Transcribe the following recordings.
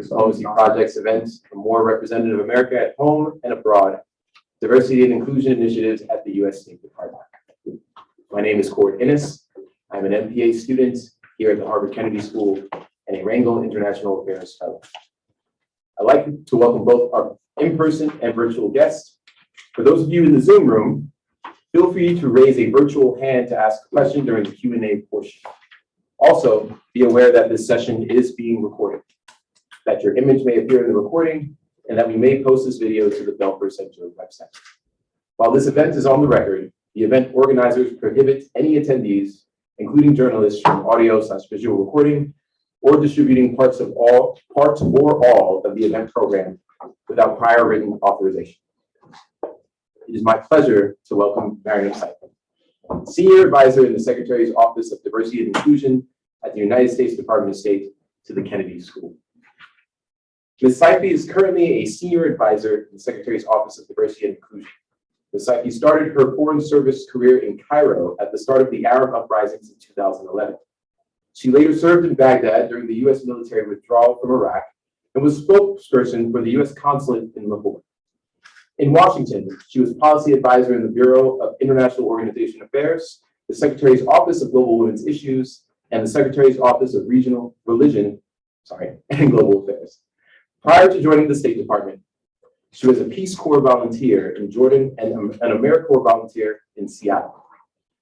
Diplomacy projects, events for more representative America at home and abroad, diversity and inclusion initiatives at the U.S. State Department. My name is Cord Innes. I'm an MPA student here at the Harvard Kennedy School and a Rangel International Affairs Fellow. I'd like to welcome both our in-person and virtual guests. For those of you in the Zoom room, feel free to raise a virtual hand to ask a question during the Q&A portion. Also, be aware that this session is being recorded, that your image may appear in the recording, and that we may post this video to the Belfer Center website. While this event is on the record, the event organizers prohibit any attendees, including journalists, from audio/visual recording or distributing parts or all of the event program without prior written authorization. It is my pleasure to welcome Maryum Saifee, Senior Advisor in the Secretary's Office of Diversity and Inclusion at the United States Department of State, to the Kennedy School. Ms. Saifee is currently a Senior Advisor in the Secretary's Office of Diversity and Inclusion. Ms. Saifee started her foreign service career in Cairo at the start of the Arab uprisings in 2011. She later served in Baghdad during the U.S. military withdrawal from Iraq and was spokesperson for the U.S. consulate in Lahore. In Washington, she was policy advisor in the Bureau of International Organization Affairs, the Secretary's Office of Global Women's Issues, and the Secretary's Office of Religion and Global Affairs. Prior to joining the State Department, she was a Peace Corps volunteer in Jordan and an AmeriCorps volunteer in Seattle.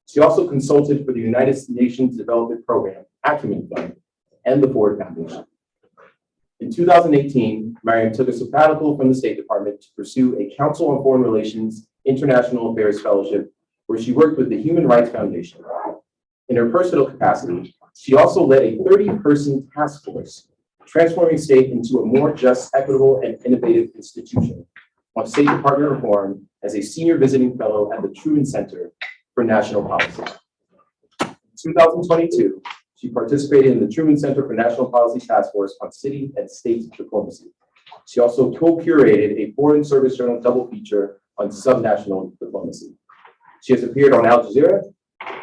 She also consulted for the United Nations Development Program, Acumen Fund, and the Ford Foundation. In 2018, Maryum took a sabbatical from the State Department to pursue a Council on Foreign Relations International Affairs Fellowship, where she worked with the Human Rights Foundation. In her personal capacity, she also led a 30-person task force transforming state into a more just, equitable, and innovative institution on State Department reform as a senior visiting fellow at the Truman Center for National Policy. In 2022, she participated in the Truman Center for National Policy Task Force on City and State Diplomacy. She also co-curated a Foreign Service Journal double feature on subnational diplomacy. She has appeared on Al Jazeera,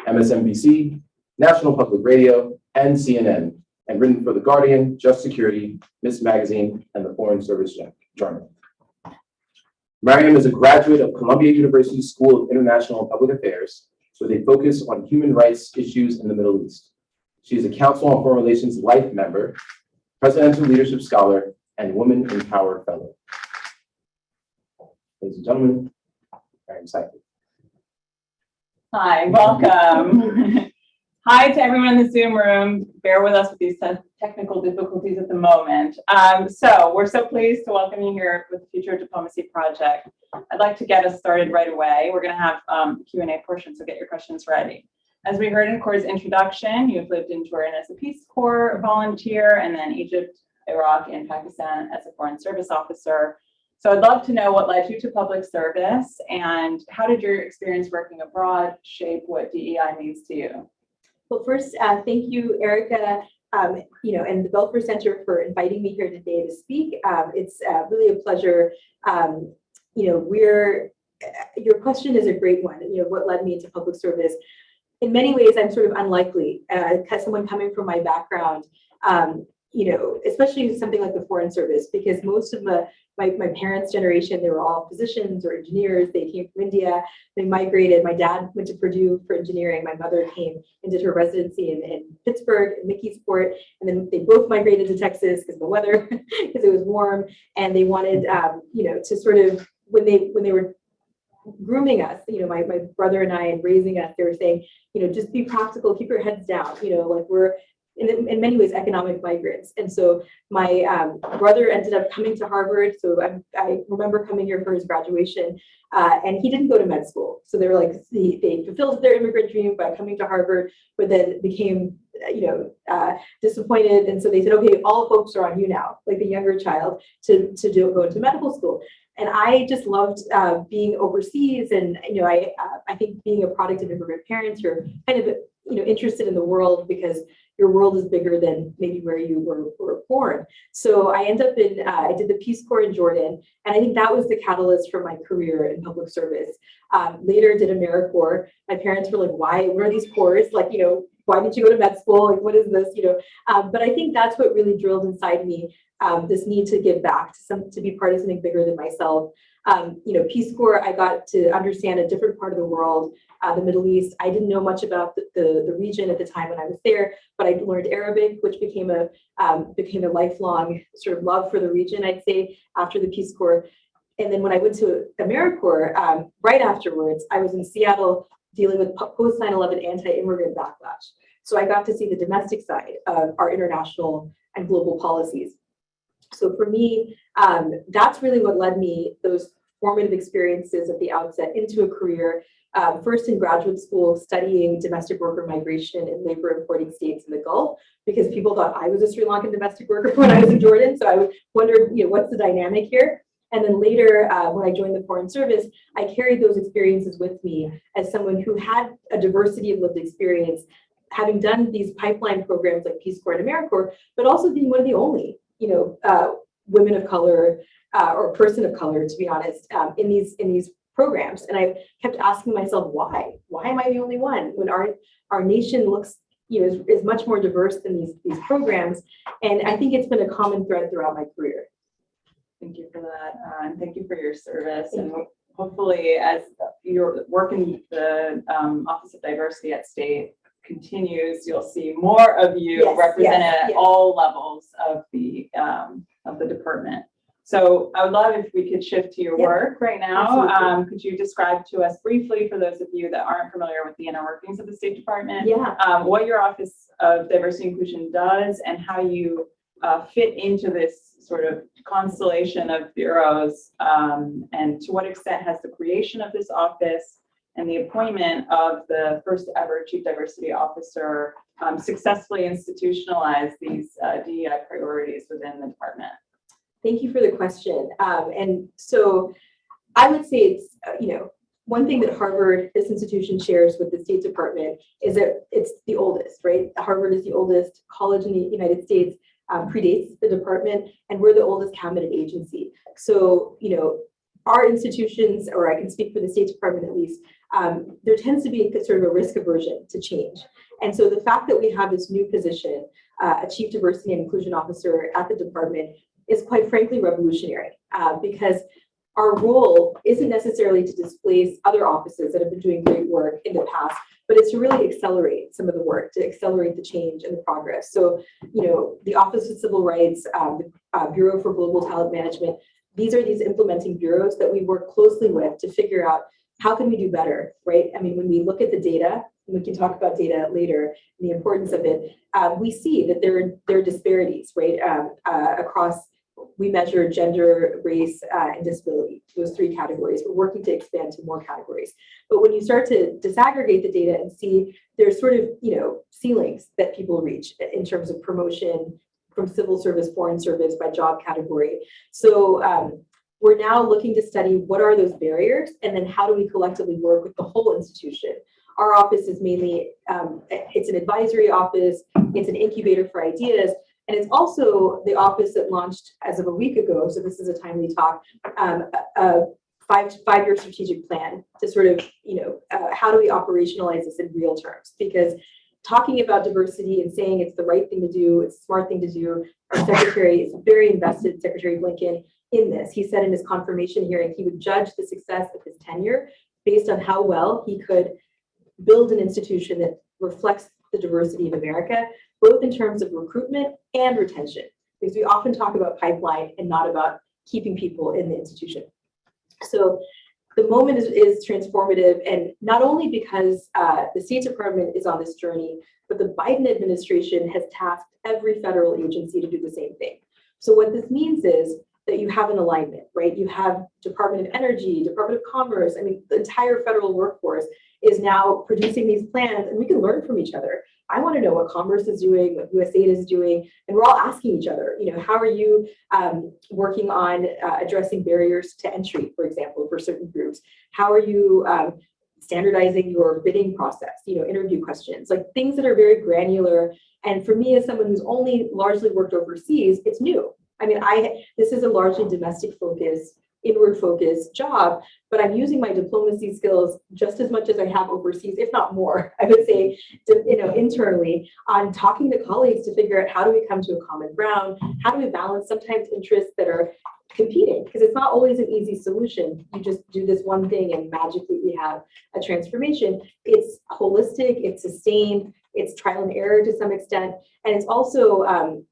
MSNBC, National Public Radio, and CNN, and written for The Guardian, Just Security, Ms. Magazine, and the Foreign Service Journal. Maryum is a graduate of Columbia University School of International and Public Affairs with a focus on human rights issues in the Middle East. She is a Council on Foreign Relations Life member, Presidential Leadership Scholar, and Women in Power Fellow. Ladies and gentlemen, Maryum Saifee. Hi, welcome. Hi to everyone in the Zoom room. Bear with us with these technical difficulties at the moment. So we're so pleased to welcome you here with the Future of Diplomacy Project. I'd like to get us started right away. We're going to have Q&A portion, so get your questions ready. As we heard in Cord's introduction, you've lived in Jordan as a Peace Corps volunteer, and then Egypt, Iraq, and Pakistan as a Foreign Service officer. So I'd love to know what led you to public service, and how did your experience working abroad shape what DEI means to you? Well, first, thank you, Erika, and the Belfer Center for inviting me here today to speak. It's really a pleasure. Your question is a great one. What led me into public service? In many ways, I'm sort of unlikely, as someone coming from my background, especially something like the Foreign Service, because most of my parents' generation, they were all physicians or engineers. They came from India. They migrated. My dad went to Purdue for engineering. My mother came and did her residency in Pittsburgh, in McKeesport, and then they both migrated to Texas because of the weather, because it was warm, and they wanted, to sort of, when they were grooming us, my brother and I, and raising us, they were saying, just be practical, keep your heads down, like we're in many ways economic migrants. And so my brother ended up coming to Harvard. So I remember coming here for his graduation, and he didn't go to med school. So they were like, they fulfilled their immigrant dream by coming to Harvard, but then became disappointed. And so they said, okay, all folks are on you now, like the younger child, to go into medical school. And I just loved being overseas, and I think being a product of immigrant parents, you're kind of interested in the world because your world is bigger than maybe where you were born. So I ended up I did the Peace Corps in Jordan, and I think that was the catalyst for my career in public service. Later did AmeriCorps. My parents were like, what are these corps? Like, why did you go to med school? Like, what is this? But I think that's what really drilled inside me, this need to give back, to be part of something bigger than myself. Peace Corps, I got to understand a different part of the world, the Middle East. I didn't know much about the region at the time when I was there, but I learned Arabic, which became a lifelong sort of love for the region, I'd say, after the Peace Corps. And then when I went to AmeriCorps, right afterwards, I was in Seattle dealing with post 9/11 anti-immigrant backlash. So I got to see the domestic side of our international and global policies. So for me, that's really what led me, those formative experiences at the outset, into a career, first in graduate school, studying domestic worker migration in labor importing states in the Gulf, because people thought I was a Sri Lankan domestic worker when I was in Jordan. So I wondered, what's the dynamic here? And then later, when I joined the Foreign Service, I carried those experiences with me as someone who had a diversity of lived experience, having done these pipeline programs like Peace Corps and AmeriCorps, but also being one of the only, women of color or person of color, to be honest, in these programs. And I kept asking myself, why? Why am I the only one when our nation looks, is much more diverse than these programs? And I think it's been a common thread throughout my career. Thank you for that, and thank you for your service. And hopefully, as your work in the Office of Diversity at State continues, you'll see more of you represented at all levels of the department. So I would love if we could shift to your work right now. Could you describe to us briefly, for those of you that aren't familiar with the inner workings of the State Department, what your Office of Diversity and Inclusion does and how you fit into this sort of constellation of bureaus, and to what extent has the creation of this office and the appointment of the first ever Chief Diversity Officer successfully institutionalized these DEI priorities within the department? Thank you for the question. And so I would say it's, one thing that Harvard, this institution, shares with the State Department is that it's the oldest, right? Harvard is the oldest college in the United States, predates the department, and we're the oldest cabinet agency. So, our institutions, or I can speak for the State Department at least, there tends to be sort of a risk aversion to change. And so the fact that we have this new position, a Chief Diversity and Inclusion Officer at the department, is quite frankly revolutionary, because our role isn't necessarily to displace other offices that have been doing great work in the past, but it's to really accelerate some of the work, to accelerate the change and the progress. So, the Office of Civil Rights, the Bureau for Global Talent Management, these are these implementing bureaus that we work closely with to figure out how can we do better, right? I mean, when we look at the data, and we can talk about data later, and the importance of it, we see that there are disparities, right, across. We measure gender, race, and disability, those three categories. We're working to expand to more categories. But when you start to disaggregate the data and see there's sort of, ceilings that people reach in terms of promotion from civil service, foreign service, by job category. So we're now looking to study what are those barriers, and then how do we collectively work with the whole institution. Our office is mainly, it's an advisory office, it's an incubator for ideas, and it's also the office that launched as of a week ago, so this is a timely talk, a five-year strategic plan to sort of, how do we operationalize this in real terms? Because talking about diversity and saying it's the right thing to do, it's a smart thing to do, our secretary is very invested, Secretary Blinken, in this. He said in his confirmation hearing, he would judge the success of his tenure based on how well he could build an institution that reflects the diversity of America, both in terms of recruitment and retention, because we often talk about pipeline and not about keeping people in the institution. So the moment is transformative, and not only because the State Department is on this journey, but the Biden administration has tasked every federal agency to do the same thing. So what this means is that you have an alignment, right? You have Department of Energy, Department of Commerce. I mean, the entire federal workforce is now producing these plans, and we can learn from each other. I want to know what Commerce is doing, what USAID is doing, and we're all asking each other, how are you working on addressing barriers to entry, for example, for certain groups? How are you standardizing your bidding process, interview questions, like things that are very granular. And for me, as someone who's only largely worked overseas, it's new. I mean, this is a largely domestic focus inward focused job, but I'm using my diplomacy skills just as much as I have overseas, if not more, I would say, internally on talking to colleagues to figure out how do we come to a common ground? How do we balance sometimes interests that are competing? Because it's not always an easy solution. You just do this one thing and magically we have a transformation. It's holistic, it's sustained, it's trial and error to some extent. And it's also,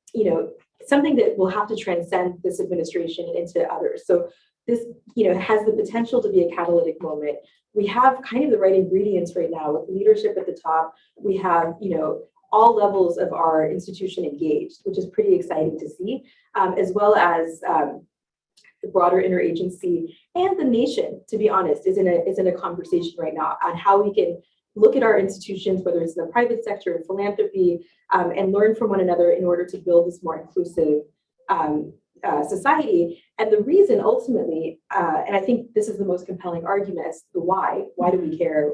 something that will have to transcend this administration into others. So this, has the potential to be a catalytic moment. We have kind of the right ingredients right now with leadership at the top. We have, all levels of our institution engaged, which is pretty exciting to see, as well as the broader interagency and the nation, to be honest, is in a conversation right now on how we can look at our institutions, whether it's in the private sector and philanthropy, and learn from one another in order to build this more inclusive society. And the reason ultimately, and I think this is the most compelling argument, is the why. Why do we care?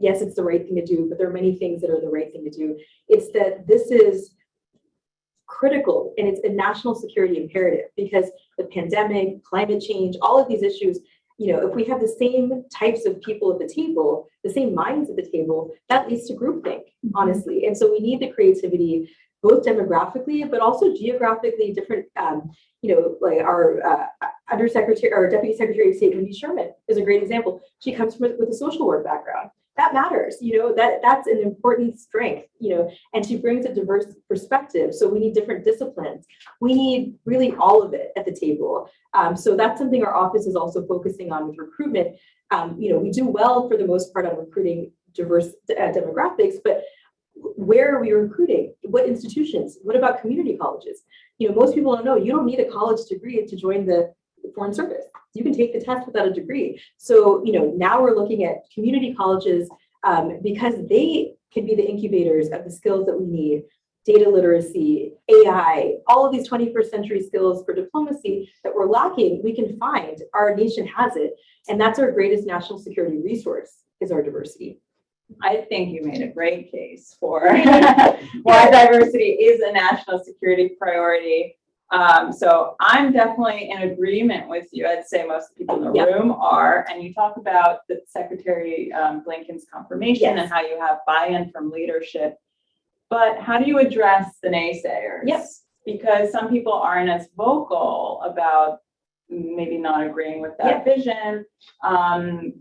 Yes, it's the right thing to do, but there are many things that are the right thing to do. It's that this is critical and it's a national security imperative because the pandemic, climate change, all of these issues, if we have the same types of people at the table, the same minds at the table, that leads to groupthink, honestly. And so we need the creativity, both demographically, but also geographically different, like our Undersecretary or Deputy Secretary of State, Wendy Sherman, is a great example. She comes with a social work background. That matters, that's an important strength, and she brings a diverse perspective. So we need different disciplines. We need really all of it at the table. So that's something our office is also focusing on with recruitment. We do well for the most part on recruiting diverse demographics, but where are we recruiting? What institutions? What about community colleges? Most people don't know you don't need a college degree to join the Foreign Service. You can take the test without a degree. So, now we're looking at community colleges because they can be the incubators of the skills that we need: data literacy, AI, all of these 21st century skills for diplomacy that we're lacking. We can find, our nation has it. And that's our greatest national security resource, is our diversity. I think you made a great case for why diversity is a national security priority. So I'm definitely in agreement with you. I'd say most of the people in the room are. And you talk about the Secretary Blinken's confirmation and how you have buy-in from leadership. But how do you address the naysayers? Yes. Because some people aren't as vocal about maybe not agreeing with that vision. And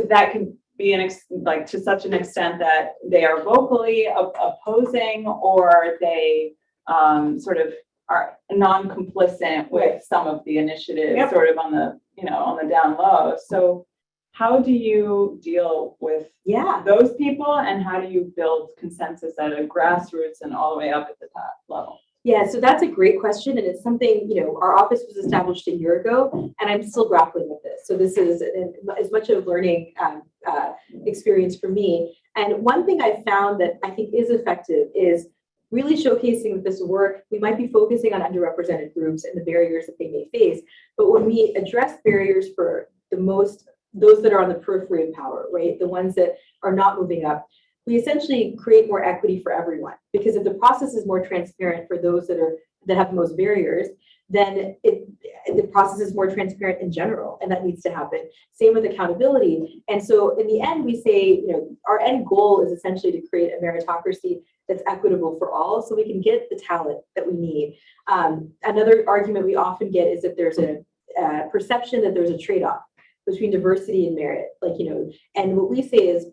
that could be to such an extent that they are vocally opposing, or they sort of are non-complicit with some of the initiatives, sort of on the on the down low. So how do you deal with those people, and how do you build consensus at a grassroots and all the way up at the top level? Yeah, so that's a great question. And it's something, our office was established a year ago, and I'm still grappling with this. So this is as much a learning experience for me. And one thing I found that I think is effective is really showcasing this work. We might be focusing on underrepresented groups and the barriers that they may face. But when we address barriers for those that are on the periphery of power, right? The ones that are not moving up, we essentially create more equity for everyone. Because if the process is more transparent for those that have the most barriers, then the process is more transparent in general, and that needs to happen. Same with accountability. And so in the end, we say, our end goal is essentially to create a meritocracy that's equitable for all, so we can get the talent that we need. Another argument we often get is that there's a perception that there's a trade-off between diversity and merit, and what we say is,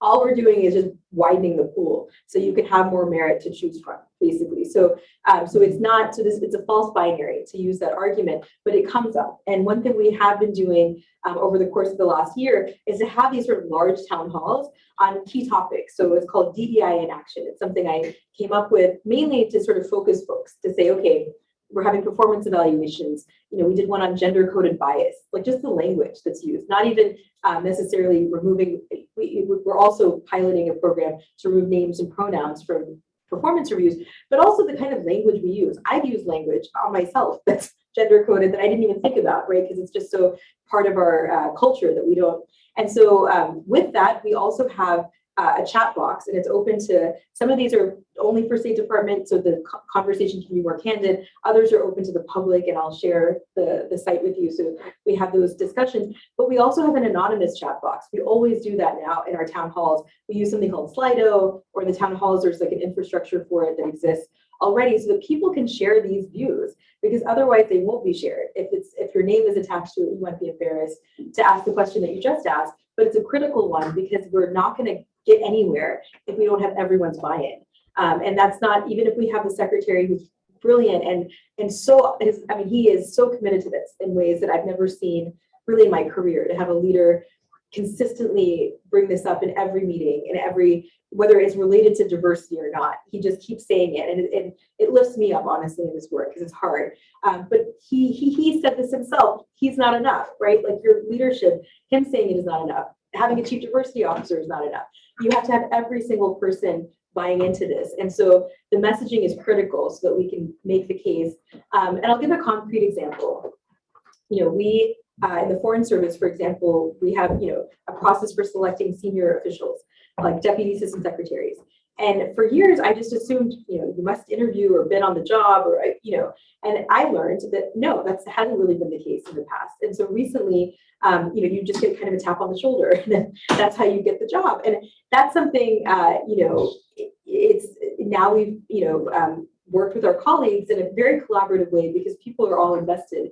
all we're doing is just widening the pool so you can have more merit to choose from, basically. So it's a false binary, to use that argument, but it comes up. And one thing we have been doing over the course of the last year is to have these sort of large town halls on key topics. So it's called DEI in action. It's something I came up with mainly to sort of focus folks to say, okay, we're having performance evaluations. We did one on gender-coded bias, like just the language that's used, not even necessarily removing. We're also piloting a program to remove names and pronouns from performance reviews, but also the kind of language we use. I've used language on myself that's gender-coded that I didn't even think about, right? Because it's just so part of our culture that we don't. And so with that, we also have a chat box, and it's open to, some of these are only for State Department, so the conversation can be more candid. Others are open to the public, and I'll share the site with you so we have those discussions. But we also have an anonymous chat box. We always do that now in our town halls. We use something called Slido, or in the town halls, there's like an infrastructure for it that exists already so that people can share these views, because otherwise they won't be shared. If your name is attached to it, you might be embarrassed to ask the question that you just asked, but it's a critical one because we're not going to get anywhere if we don't have everyone's buy-in. And that's not, even if we have the secretary who's brilliant and so is, I mean, he is so committed to this in ways that I've never seen really in my career, to have a leader consistently bring this up in every meeting, in every, whether it's related to diversity or not. He just keeps saying it, and it lifts me up, honestly, in this work, because it's hard. But he said this himself, he's not enough, right? Like your leadership, him saying it is not enough. Having a chief diversity officer is not enough. You have to have every single person buying into this. And so the messaging is critical so that we can make the case. And I'll give a concrete example. You know, we, in the Foreign Service, for example, we have, you know, a process for selecting senior officials, like deputy assistant secretaries. And for years, I just assumed, you know, you must interview or been on the job, or, you know, and I learned that no, that hasn't really been the case in the past. And so recently, you know, you just get kind of a tap on the shoulder, and then that's how you get the job. And that's something, you know, it's now we've, you know, worked with our colleagues in a very collaborative way, because people are all invested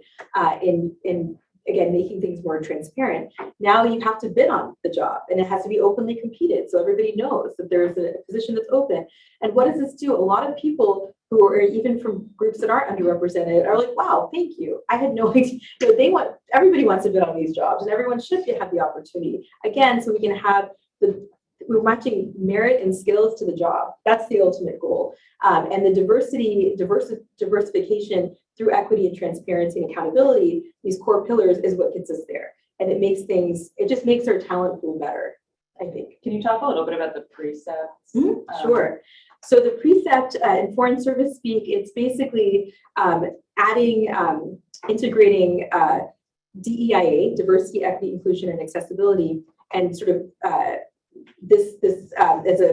in again, making things more transparent. Now you have to bid on the job, and it has to be openly competed, so everybody knows that there's a position that's open. And what does this do? A lot of people who are even from groups that aren't underrepresented are like, wow, thank you. I had no idea. You know, everybody wants to bid on these jobs, and everyone should have the opportunity. Again, so we can have we're matching merit and skills to the job. That's the ultimate goal. And the diversification through equity and transparency and accountability, these core pillars, is what gets us there. And it makes things, it just makes our talent pool better, I think. Can you talk a little bit about the precepts? Sure. So the precept in Foreign Service speak, it's basically adding, integrating DEIA, diversity, equity, inclusion, and accessibility, and sort of this as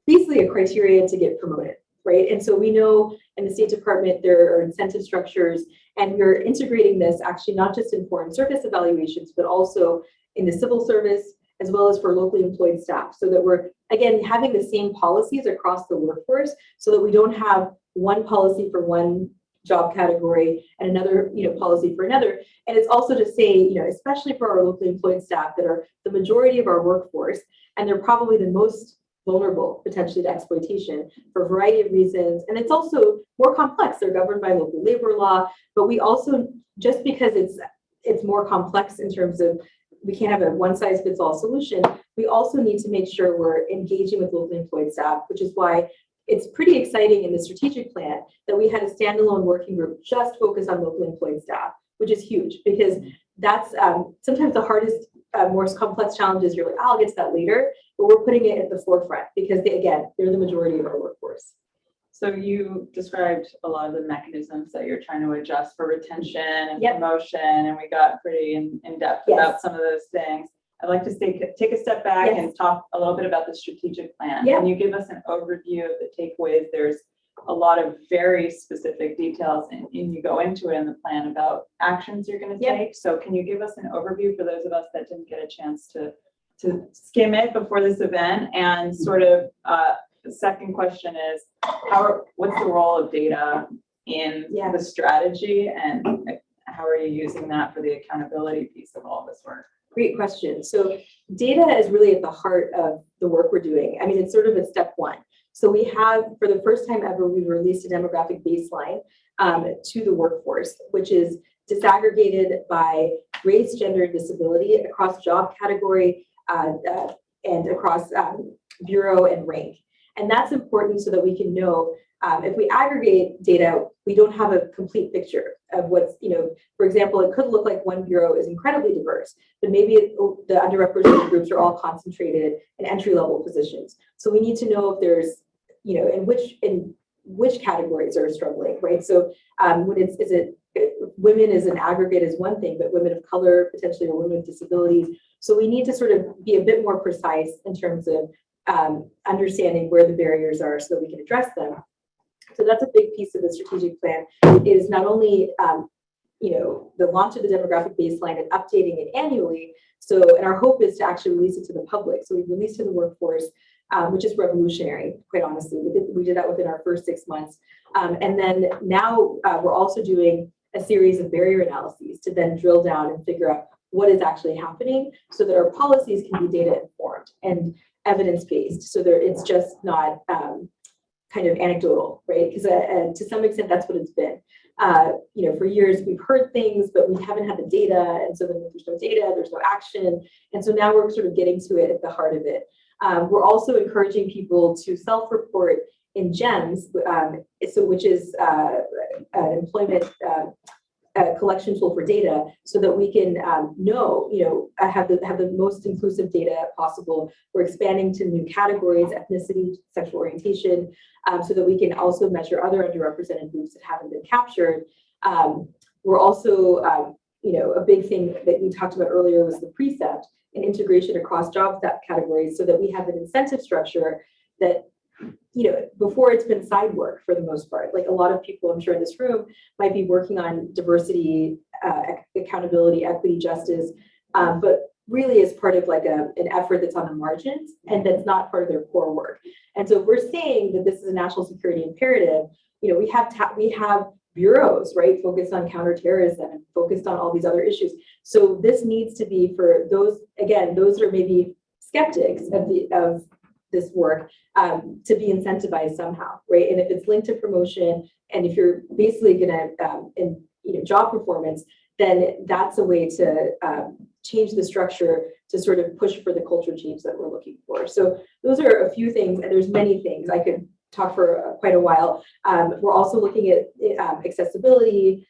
basically a criteria to get promoted, right? And so we know in the State Department there are incentive structures, and we're integrating this actually not just in Foreign Service evaluations, but also in the civil service, as well as for locally employed staff, so that we're, again, having the same policies across the workforce, so that we don't have one policy for one job category and another, you know, policy for another. And it's also to say, you know, especially for our locally employed staff that are the majority of our workforce, and they're probably the most vulnerable potentially to exploitation for a variety of reasons. And it's also more complex. They're governed by local labor law, but we also, just because it's more complex in terms of we can't have a one-size-fits-all solution, we also need to make sure we're engaging with locally employed staff, which is why it's pretty exciting in the strategic plan that we had a standalone working group just focused on locally employed staff, which is huge, because that's sometimes the hardest, most complex challenges. You're like, I'll get to that later, but we're putting it at the forefront because they're the majority of our workforce. So you described a lot of the mechanisms that you're trying to adjust for retention and Yep. promotion, and we got pretty in depth Yes. about some of those things. I'd like to take a step back Yes. and talk a little bit about the strategic plan. Yeah. Can you give us an overview of the takeaways? There's a lot of very specific details, and you go into it in the plan about actions you're going to Yep. take. So can you give us an overview for those of us that didn't get a chance to skim it before this event? And sort of the second question is, what's the role of data in Yeah. the strategy, and how are you using that for the accountability piece of all this work? Great question. So data is really at the heart of the work we're doing. I mean, it's sort of a step one. So we have, for the first time ever, we released a demographic baseline to the workforce, which is disaggregated by race, gender, disability across job category and across bureau and rank. And that's important so that we can know if we aggregate data, we don't have a complete picture of what's, you know, for example, it could look like one bureau is incredibly diverse, but maybe the underrepresented groups are all concentrated in entry-level positions. So we need to know if there's, you know, in which categories are struggling, right? So when women as an aggregate is one thing, but women of color potentially, or women with disabilities. So we need to sort of be a bit more precise in terms of understanding where the barriers are so that we can address them. So that's a big piece of the strategic plan, is not only the launch of the demographic baseline and updating it annually. So, and our hope is to actually release it to the public. So we've released to the workforce, which is revolutionary, quite honestly. We did that within our first 6 months. And then now we're also doing a series of barrier analyses to then drill down and figure out what is actually happening so that our policies can be data informed and evidence-based, so that it's just not kind of anecdotal, right? Because to some extent, that's what it's been. For years we've heard things, but we haven't had the data. And so then if there's no data, there's no action. And so now we're sort of getting to it at the heart of it. We're also encouraging people to self-report in GEMS, which is an employment collection tool for data, so that we can have the most inclusive data possible. We're expanding to new categories: ethnicity, sexual orientation, so that we can also measure other underrepresented groups that haven't been captured. We're also, a big thing that we talked about earlier was the precept and integration across job categories, so that we have an incentive structure that, before it's been side work for the most part. Like a lot of people, I'm sure in this room, might be working on diversity, accountability, equity, justice, but really is part of like an effort that's on the margins and that's not part of their core work. And so we're saying that this is a national security imperative. We have bureaus, right, focused on counterterrorism and focused on all these other issues. So this needs to be for those, again, those are maybe skeptics of this work, to be incentivized somehow, right? And if it's linked to promotion, and if you're basically gonna, job performance, then that's a way to change the structure to sort of push for the culture change that we're looking for. So those are a few things, and there's many things. I could talk for quite a while. We're also looking at accessibility,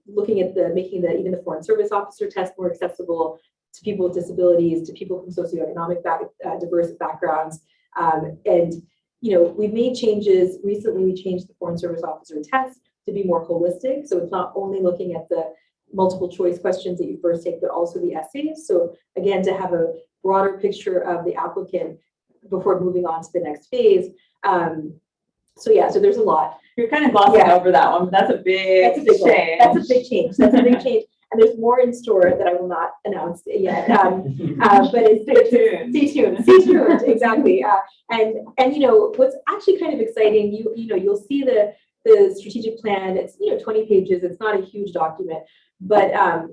looking at making even the foreign service officer test more accessible to people with disabilities, to people from socioeconomic diverse backgrounds. We've made changes. Recently, we changed the foreign service officer test to be more holistic. So it's not only looking at the multiple choice questions that you first take, but also the essays. So again, to have a broader picture of the applicant before moving on to the next phase. So there's a lot. You're kind of glossing over that one, but that's a big change. That's a big change. That's a big change. And there's more in store that I will not announce yet. But stay tuned. Exactly. And what's actually kind of exciting, you'll see the strategic plan. It's 20 pages. It's not a huge document. But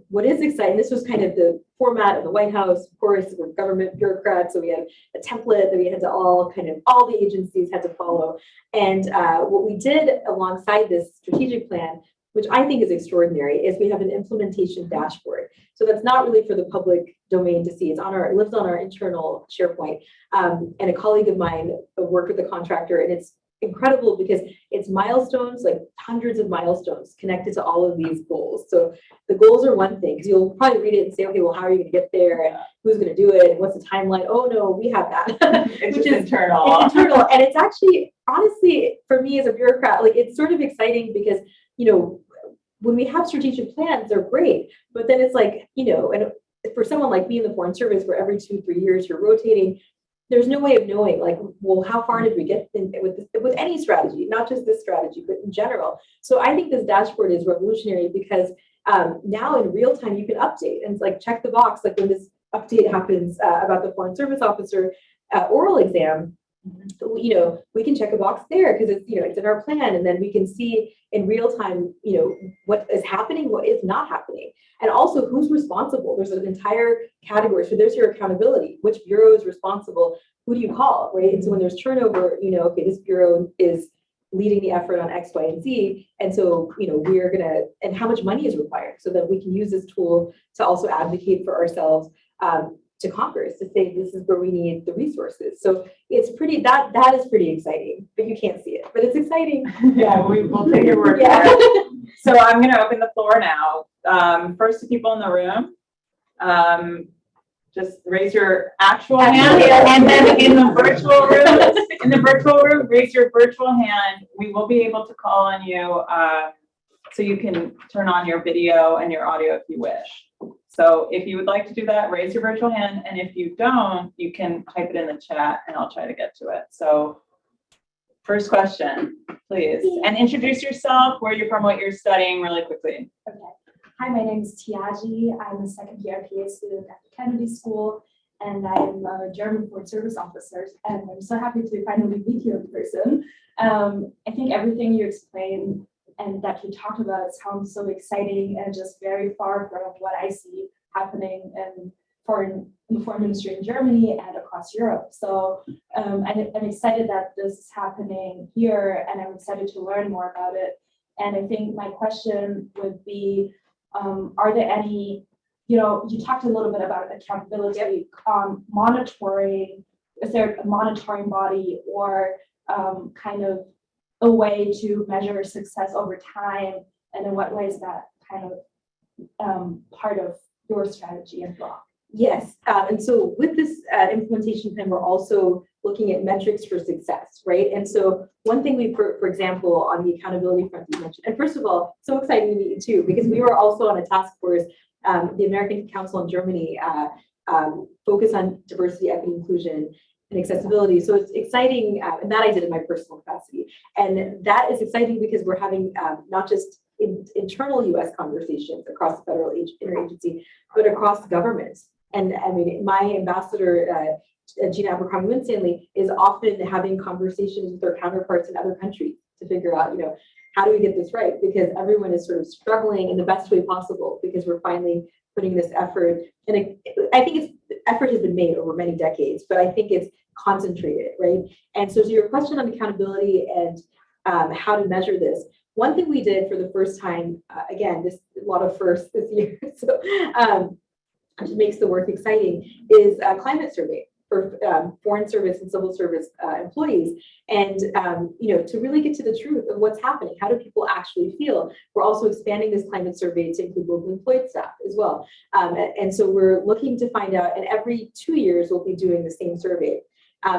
what is exciting, this was kind of the format of the White House. Of course, we're government bureaucrats, so we had a template that we had to all the agencies had to follow. And what we did alongside this strategic plan, which I think is extraordinary, is we have an implementation dashboard. So that's not really for the public domain to see. It lives on our internal SharePoint. And a colleague of mine worked with the contractor, and it's incredible because it's milestones, like hundreds of milestones connected to all of these goals. So the goals are one thing, because you'll probably read it and say, okay, well, how are you going to get there? And who's going to do it? And what's the timeline? Oh, no, we have that. It's just internal. It's internal. And it's actually, honestly, for me as a bureaucrat, like it's sort of exciting because, when we have strategic plans, they're great. But then it's like, and for someone like me in the Foreign Service, where every 2-3 years you're rotating, there's no way of knowing, like, well, how far did we get with any strategy, not just this strategy, but in general. So I think this dashboard is revolutionary because now in real time you can update and it's like check the box, like when this update happens about the Foreign Service Officer oral exam, we can check a box there because it's it's in our plan, and then we can see in real time what is happening, what is not happening, and also who's responsible. There's an entire category, so there's your accountability. Which bureau is responsible? Who do you call, right? And so when there's turnover, okay, this bureau is leading the effort on X, Y, and Z, and so we're gonna, and how much money is required, so that we can use this tool to also advocate for ourselves. To Congress to say this is where we need the resources. So it's pretty, that is pretty exciting, but you can't see it, but it's exciting. Yeah, we'll take your word for it. So I'm going to open the floor now. First to people in the room. just raise your actual hand, and then in the virtual room, raise your virtual hand. We will be able to call on you, so you can turn on your video and your audio if you wish. So if you would like to do that, raise your virtual hand, and if you don't, you can type it in the chat, and I'll try to get to it. So first question, please, and introduce yourself, where you're from, what you're studying, really quickly. Okay. Hi, my name is Tiaji. I'm a second year PA student at the Kennedy School, and I'm a German Foreign Service officer. And I'm so happy to finally meet you in person. I think everything you explained and that you talked about sounds so exciting and just very far from what I see happening in the foreign industry in Germany and across Europe. So I'm excited that this is happening here, and I'm excited to learn more about it. And I think my question would be, are there any, you talked a little bit about accountability, monitoring, is there a monitoring body or kind of a way to measure success over time? And in what way is that kind of part of your strategy as well? Yes, and so with this implementation plan, we're also looking at metrics for success, right? And so one thing we, for example, on the accountability front you mentioned, and first of all, so exciting to meet you too, because we were also on a task force, the American Council in Germany, focus on diversity, equity, inclusion, and accessibility. So it's exciting, and that I did in my personal capacity. And that is exciting because we're having not just internal US conversations across the federal interagency, but across governments. And I mean, my ambassador, Gina Abercrombie-Winstanley, is often having conversations with their counterparts in other countries to figure out, how do we get this right? Because everyone is sort of struggling in the best way possible because we're finally putting this effort. And I think effort has been made over many decades, but I think it's concentrated, right? And so to your question on accountability and how to measure this, one thing we did for the first time, again, a lot of firsts this year, so which makes the work exciting, is a climate survey for foreign service and civil service employees. And, to really get to the truth of what's happening, how do people actually feel? We're also expanding this climate survey to include locally employed staff as well. And so we're looking to find out, and every 2 years we'll be doing the same survey.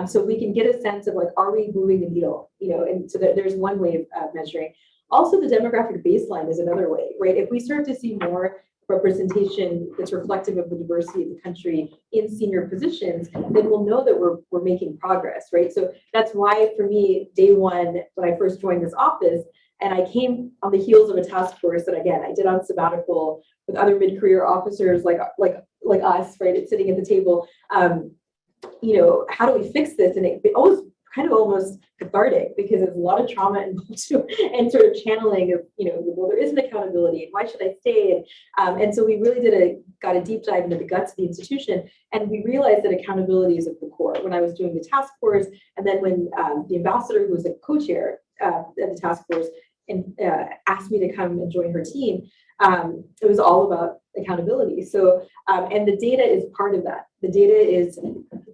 So we can get a sense of like, are we moving the needle? And so there's one way of measuring. Also, the demographic baseline is another way, right? If we start to see more representation that's reflective of the diversity of the country in senior positions, then we'll know that we're making progress, right? So that's why for me, day one, when I first joined this office, and I came on the heels of a task force that again, I did on sabbatical with other mid-career officers like us, right? Sitting at the table, how do we fix this? And it was kind of almost cathartic because there's a lot of trauma involved too, and sort of channeling of, well, there isn't accountability and why should I stay? And so we really got a deep dive into the guts of the institution. And we realized that accountability is at the core. When I was doing the task force, and then when the ambassador, who was a co-chair at the task force, and asked me to come and join her team, it was all about accountability. So, and the data is part of that. The data is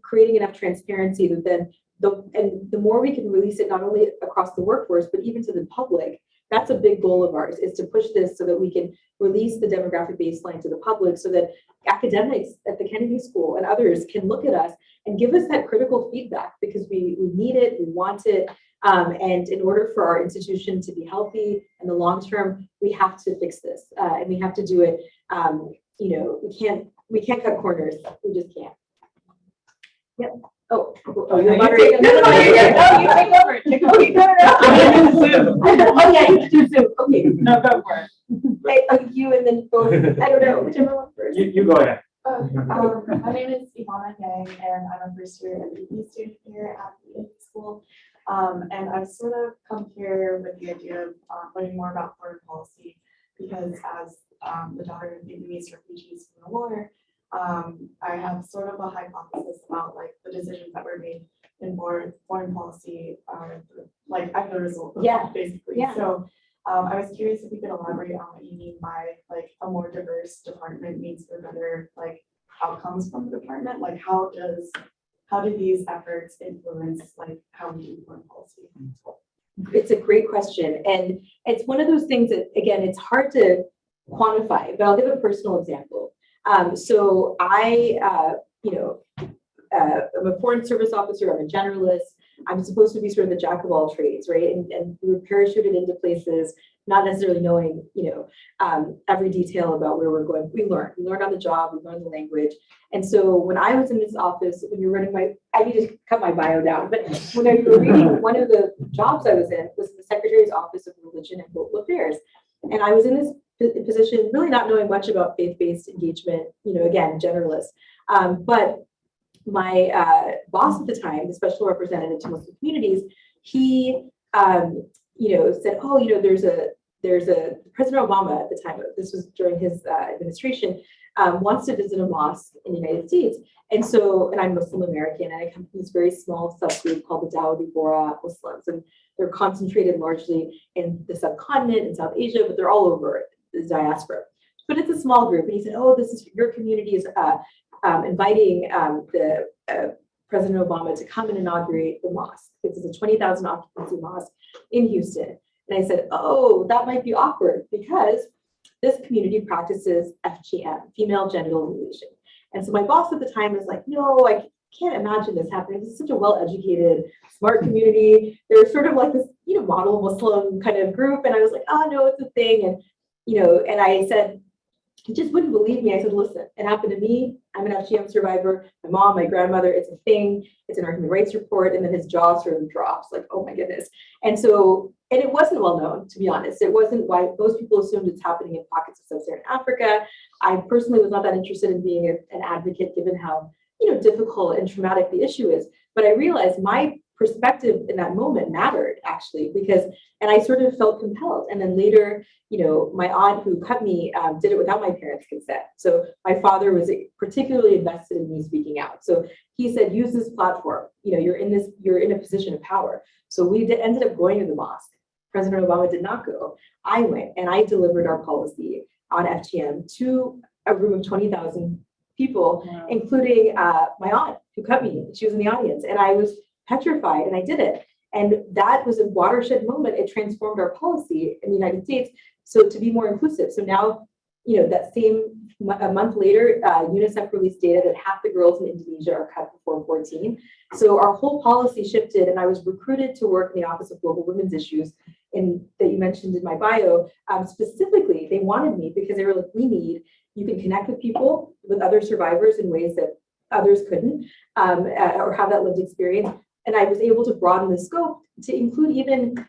creating enough transparency that then the more we can release it, not only across the workforce, but even to the public, that's a big goal of ours, is to push this so that we can release the demographic baseline to the public so that academics at the Kennedy School and others can look at us and give us that critical feedback because we need it, we want it. And in order for our institution to be healthy in the long term, we have to fix this and we have to do it. We can't cut corners. We just can't. Yep. Oh, you're moderating. No, you take over. Take over. Oh yeah, you do Zoom. Okay. No, go for it. You and then both. I don't know whichever one first. You go ahead. My name is Ivana Yang, and I'm a first year MBA student here at the school. And I've sort of come here with the idea of learning more about foreign policy because as the daughter of Vietnamese refugees from the war, I have sort of a hypothesis about like the decisions that were made in foreign policy, like as a result of that, basically. Yeah. So I was curious if you could elaborate on what you mean by like a more diverse department means for better like outcomes from the department. Like how do these efforts influence like how we do foreign policy? It's a great question. And it's one of those things that, again, it's hard to quantify, but I'll give a personal example. So I I'm a foreign service officer, I'm a generalist. I'm supposed to be sort of the jack of all trades, right? And we were parachuted into places, not necessarily knowing, every detail about where we're going. We learned on the job, we learned the language. And so when I was in this office, when you're running I need to cut my bio down, but when I was reading, one of the jobs I was in was the Secretary's Office of Religion and Global Affairs. And I was in this position, really not knowing much about faith-based engagement, again, generalist. But my boss at the time, the special representative to Muslim communities, he, said, there's a President Obama at the time, this was during his administration, wants to visit a mosque in the United States. And I'm Muslim American, and I come from this very small subgroup called the Dawoodi Bohra Muslims. And they're concentrated largely in the subcontinent in South Asia, but they're all over the diaspora. But it's a small group. And he said, this is your community is inviting the President Obama to come and inaugurate the mosque. This is a 20,000 occupancy mosque in Houston. And I said, that might be awkward because this community practices FGM, female genital mutilation. And so my boss at the time was like, no, I can't imagine this happening. This is such a well-educated, smart community. They're sort of like this, model Muslim kind of group. And I was like, no, it's a thing. And I said, he just wouldn't believe me. I said, listen, it happened to me. I'm an FGM survivor. My mom, my grandmother, it's a thing. It's in our human rights report. And then his jaw sort of drops like, oh my goodness. And it wasn't well known, to be honest. It wasn't why most people assumed it's happening in pockets of sub-Saharan Africa. I personally was not that interested in being an advocate, given how, difficult and traumatic the issue is. But I realized my perspective in that moment mattered actually, and I sort of felt compelled. And then later, my aunt who cut me did it without my parents' consent. So my father was particularly invested in me speaking out. So he said, use this platform. You're in a position of power. So we ended up going to the mosque. President Obama did not go. I went and I delivered our policy on FGM to a room of 20,000 people, wow, including my aunt who cut me. She was in the audience, and I was petrified, and I did it. And that was a watershed moment. It transformed our policy in the United States so to be more inclusive. So now, a month later, UNICEF released data that half the girls in Indonesia are cut before 14. So our whole policy shifted, and I was recruited to work in the Office of Global Women's Issues that you mentioned in my bio. Specifically, they wanted me because they were like, you can connect with people, with other survivors in ways that others couldn't, or have that lived experience. And I was able to broaden the scope to include even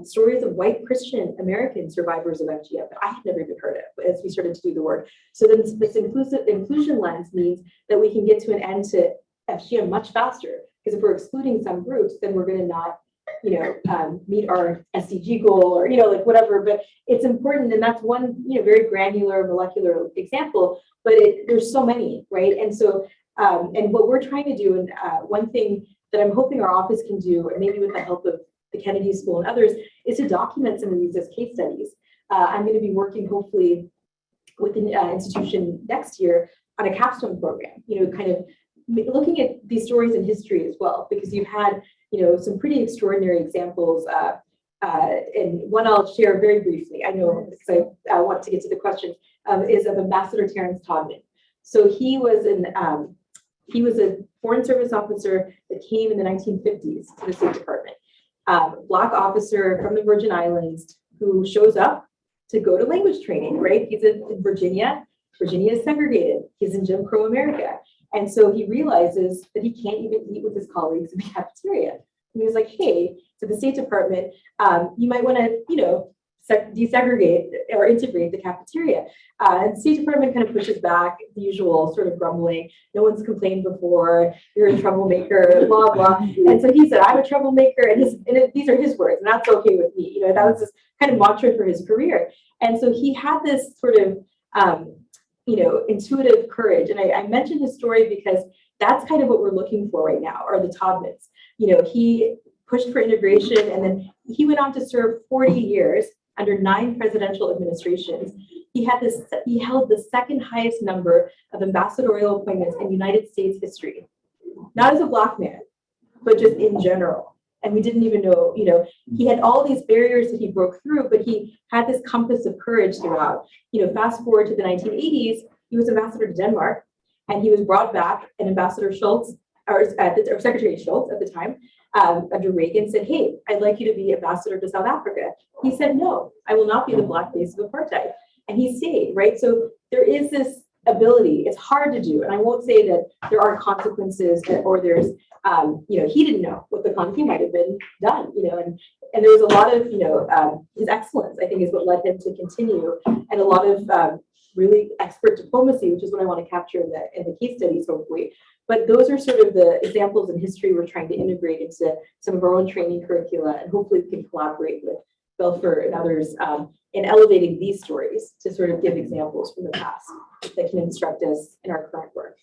stories of white Christian American survivors of FGM that I had never even heard of as we started to do the work. So then this inclusion lens means that we can get to an end to FGM much faster. Because if we're excluding some groups, then we're going to not, meet our SDG goal or, whatever. But it's important, and that's one, very granular molecular example. But there's so many, right? And so, and what we're trying to do, and one thing that I'm hoping our office can do, and maybe with the help of the Kennedy School and others, is to document some of these as case studies. I'm going to be working hopefully with an institution next year on a capstone program, kind of looking at these stories in history as well, because you've had, some pretty extraordinary examples. And one I'll share very briefly, I know because I want to get to the questions, is of Ambassador Terence Toddman. So he was a foreign service officer that came in the 1950s to the State Department. Black officer from the Virgin Islands who shows up to go to language training, right? He's in Virginia. Virginia is segregated. He's in Jim Crow America. And so he realizes that he can't even eat with his colleagues in the cafeteria. And he was like, hey, to the State Department, you might want to, desegregate or integrate the cafeteria. And the State Department kind of pushes back, the usual sort of grumbling. No one's complained before. You're a troublemaker, blah, blah. And so he said, I'm a troublemaker. And these are his words, and that's okay with me. That was this kind of mantra for his career. And so he had this sort of, intuitive courage. And I mentioned his story because that's kind of what we're looking for right now, are the Toddmans. He pushed for integration, and then he went on to serve 40 years under 9 presidential administrations. He held the second highest number of ambassadorial appointments in United States history, not as a Black man, but just in general. And we didn't even know, he had all these barriers that he broke through, but he had this compass of courage throughout. Fast forward to the 1980s, he was ambassador to Denmark. And he was brought back, and Ambassador Schultz, or Secretary Schultz at the time, under Reagan, said, hey, I'd like you to be ambassador to South Africa. He said, no, I will not be the black face of apartheid. And he stayed, right? So there is this ability. It's hard to do. And I won't say that there aren't consequences or there's, he didn't know what he might have been done, and there was a lot of, his excellence, I think, is what led him to continue, and a lot of really expert diplomacy, which is what I want to capture in the case studies, hopefully. But those are sort of the examples in history we're trying to integrate into some of our own training curricula, and hopefully we can collaborate with Belfer and others in elevating these stories to sort of give examples from the past that can instruct us in our current work.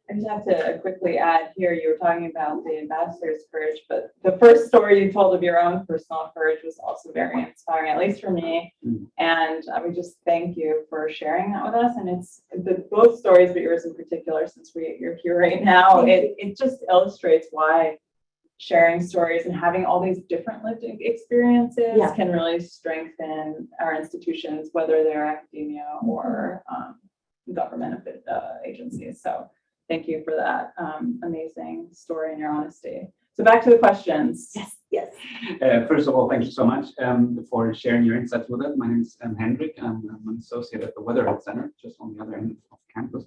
I just have to quickly add here, you were talking about the ambassador's courage, but the first story you told of your own personal courage was also very inspiring, at least for me. And I would just thank you for sharing that with us. And it's both stories, but yours in particular, since you're here right now, it just illustrates why sharing stories and having all these different lived experiences can really strengthen our institutions, whether they're academia or government agencies. So thank you for that amazing story and your honesty. So back to the questions. Yes. First of all, thank you so much for sharing your insights with us. My name is Hendrik. I'm an associate at the Weatherhead Center, just on the other end of campus.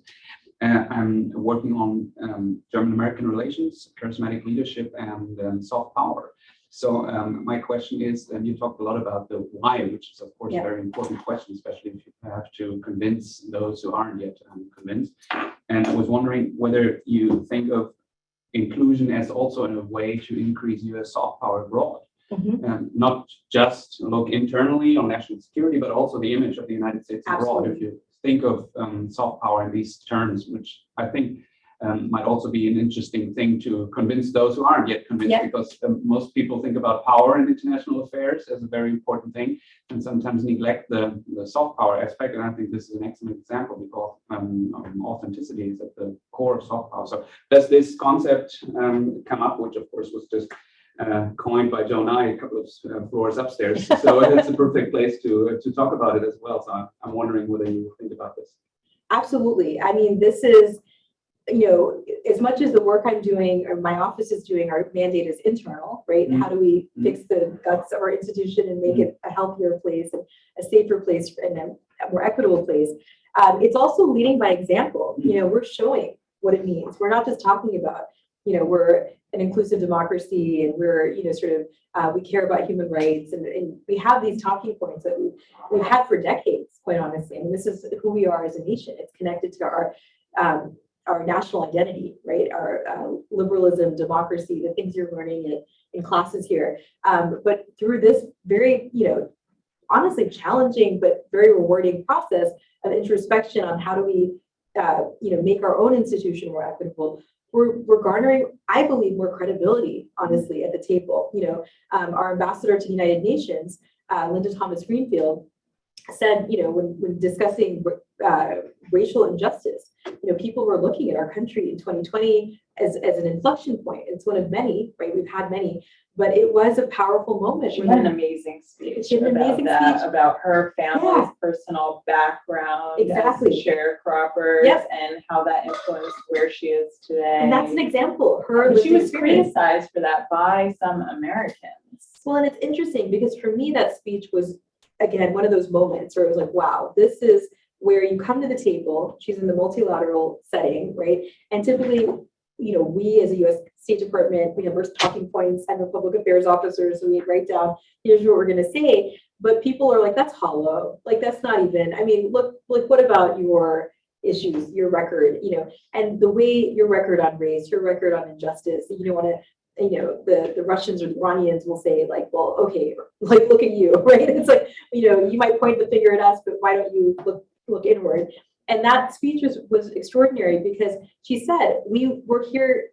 I'm working on German-American relations, charismatic leadership, and soft power. So my question is, you talked a lot about the why, which is of course a very important question, especially if you have to convince those who aren't yet convinced. And I was wondering whether you think of inclusion as also in a way to increase US soft power abroad. Not just look internally on national security, but also the image of the United States abroad. If you think of soft power in these terms, which I think might also be an interesting thing to convince those who aren't yet convinced, because most people think about power in international affairs as a very important thing and sometimes neglect the soft power aspect. And I think this is an excellent example because authenticity is at the core of soft power. So does this concept come up, which of course was just coined by Joe Nye a couple of floors upstairs. So it's a perfect place to talk about it as well. So I'm wondering whether you think about this. Absolutely. I mean, this is, as much as the work I'm doing or my office is doing, our mandate is internal, right? How do we fix the guts of our institution and make it a healthier place and a safer place and a more equitable place? It's also leading by example. We're showing what it means. We're not just talking about, we're an inclusive democracy and we're, we care about human rights and we have these talking points that we've had for decades, quite honestly. I mean, this is who we are as a nation. It's connected to our national identity, right? Our liberalism, democracy, the things you're learning in classes here. But through this very, honestly challenging, but very rewarding process of introspection on how do we, make our own institution more equitable, we're garnering, I believe, more credibility, honestly, at the table. Our ambassador to the United Nations, Linda Thomas Greenfield, said, when discussing racial injustice, people were looking at our country in 2020 as an inflection point. It's one of many, right? We've had many, but it was a powerful moment. She had an amazing speech about her family's personal background, exactly, as sharecroppers, and how that influenced where she is today. And that's an example. She was criticized for that by some Americans. Well, and it's interesting because for me, that speech was, again, one of those moments where it was like, wow, this is where you come to the table. She's in the multilateral setting, right? And typically, we as a U.S. State Department, we have our talking points and the public affairs officers, so we write down, here's what we're going to say. But people are like, that's hollow. Like, that's not even, I mean, look, like, what about your issues, your record, and the way your record on race, your record on injustice, you don't want to, the Russians or the Iranians will say like, well, okay, like, look at you, right? It's like, you might point the finger at us, but why don't you look inward? And that speech was extraordinary because she said, we work here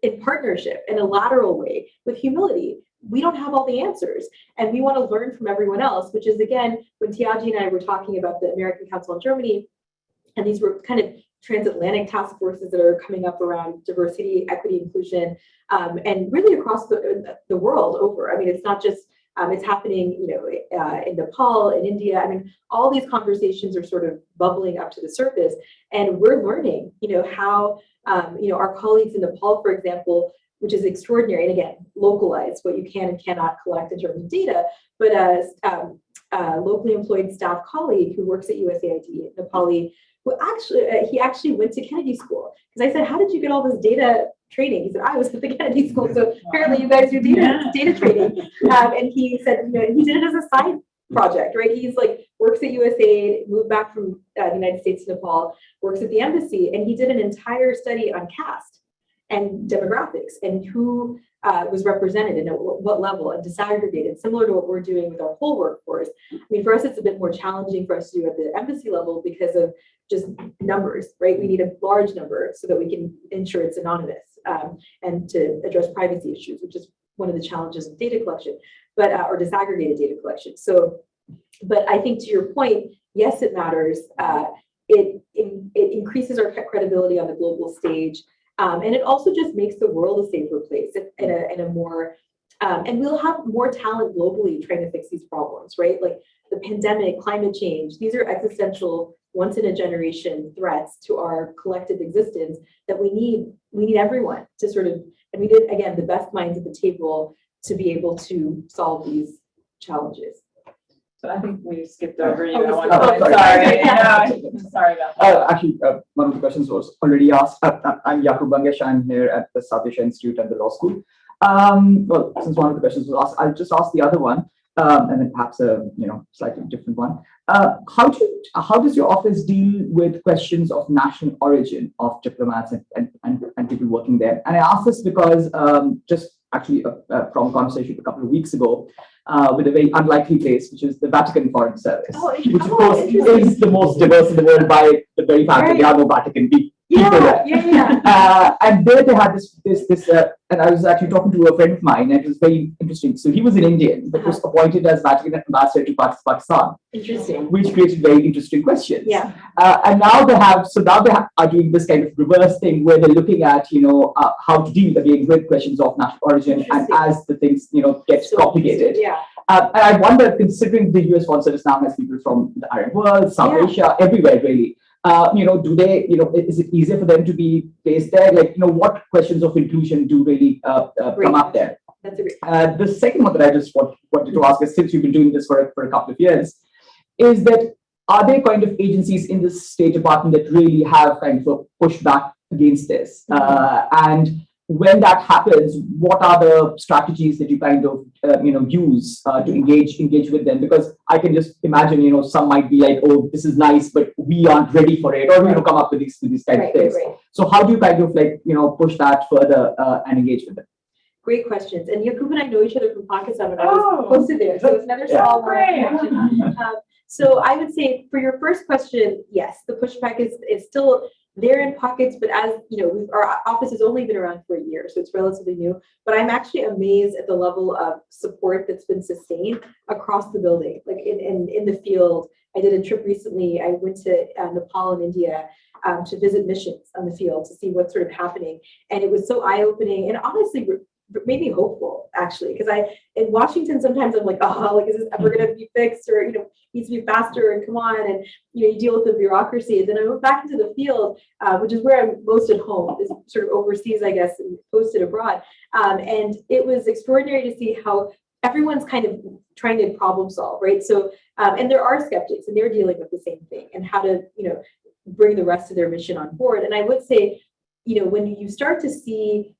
in partnership in a lateral way with humility. We don't have all the answers and we want to learn from everyone else, which is, again, when Tiaji and I were talking about the American Council on Germany, and these were kind of transatlantic task forces that are coming up around diversity, equity, inclusion, and really across the world over. I mean, it's not just It's happening, in Nepal, in India. I mean, all these conversations are sort of bubbling up to the surface, and we're learning, how, our colleagues in Nepal, for example, which is extraordinary, and again, localized what you can and cannot collect in terms of data, but a locally employed staff colleague who works at USAID, Nepali, who actually went to Kennedy School. Because I said, how did you get all this data training? He said, I was at the Kennedy School, so apparently you guys do data training. And he said, he did it as a side project, right? He's like, works at USAID, moved back from the United States to Nepal, works at the embassy, and he did an entire study on caste and demographics and who was represented and at what level, and disaggregated, similar to what we're doing with our whole workforce. I mean, for us, it's a bit more challenging for us to do at the embassy level because of just numbers, right? We need a large number so that we can ensure it's anonymous and to address privacy issues, which is one of the challenges of data collection, but or disaggregated data collection. So, but I think to your point, yes, it matters. It increases our credibility on the global stage. And it also just makes the world a safer place in a more, and we'll have more talent globally trying to fix these problems, right? Like the pandemic, climate change, these are existential, once in a generation threats to our collective existence that we need everyone to sort of, and we need, again, the best minds at the table to be able to solve these challenges. So I think we skipped over you. Oh, at one sorry. point. Sorry. No, sorry about that. Actually, one of the questions was already asked. I'm Yakub Bangesh. I'm here at the South Asia Institute at the law school. Well, since one of the questions was asked, I'll just ask the other one, and then perhaps a slightly different one. How does your office deal with questions of national origin of diplomats and people working there? And I ask this because just actually from a conversation a couple of weeks ago with a very unlikely place, which is the Vatican Foreign Service, which of course is the most diverse in the world by the very fact that there are no Vatican people there. And there they had this, and I was actually talking to a friend of mine, and it was very interesting. So he was an Indian, but was appointed as Vatican ambassador to Pakistan. Interesting. Which created very interesting questions. Yeah. And now they are doing this kind of reverse thing where they're looking at, how to deal again with questions of national origin, and as the things, get complicated. Yeah. And I wonder, considering the US Foreign Service now has people from the Arab world, South Asia, everywhere really. Do they, is it easier for them to be based there? Like, what questions of inclusion do really come up there? That's a great. The second one that I just wanted to ask is, since you've been doing this for a couple of years, is that are there kind of agencies in the State Department that really have kind of pushed back against this? And when that happens, what are the strategies that you kind of use to engage with them? Because I can just imagine, some might be like, oh, this is nice, but we aren't ready for it, or come up with these kind of things. Right. So how do you kind of push that further and engage with them? Great questions. And Yakub and I know each other from Pakistan when I was posted there. So it's another small connection. So I would say for your first question, yes, the pushback is still there in pockets, but as our office has only been around for a year, so it's relatively new. But I'm actually amazed at the level of support that's been sustained across the building, like in the field. I did a trip recently. I went to Nepal and India to visit missions on the field to see what's sort of happening, and it was so eye-opening and honestly made me hopeful, actually, because in Washington sometimes I'm like, is this ever going to be fixed, or needs to be faster, and come on, and you deal with the bureaucracy. And then I went back into the field, which is where I'm most at home, is sort of overseas, I guess, and posted abroad. And it was extraordinary to see how everyone's kind of trying to problem solve, right? So, and there are skeptics, and they're dealing with the same thing, and how to bring the rest of their mission on board. And I would say, when you start to see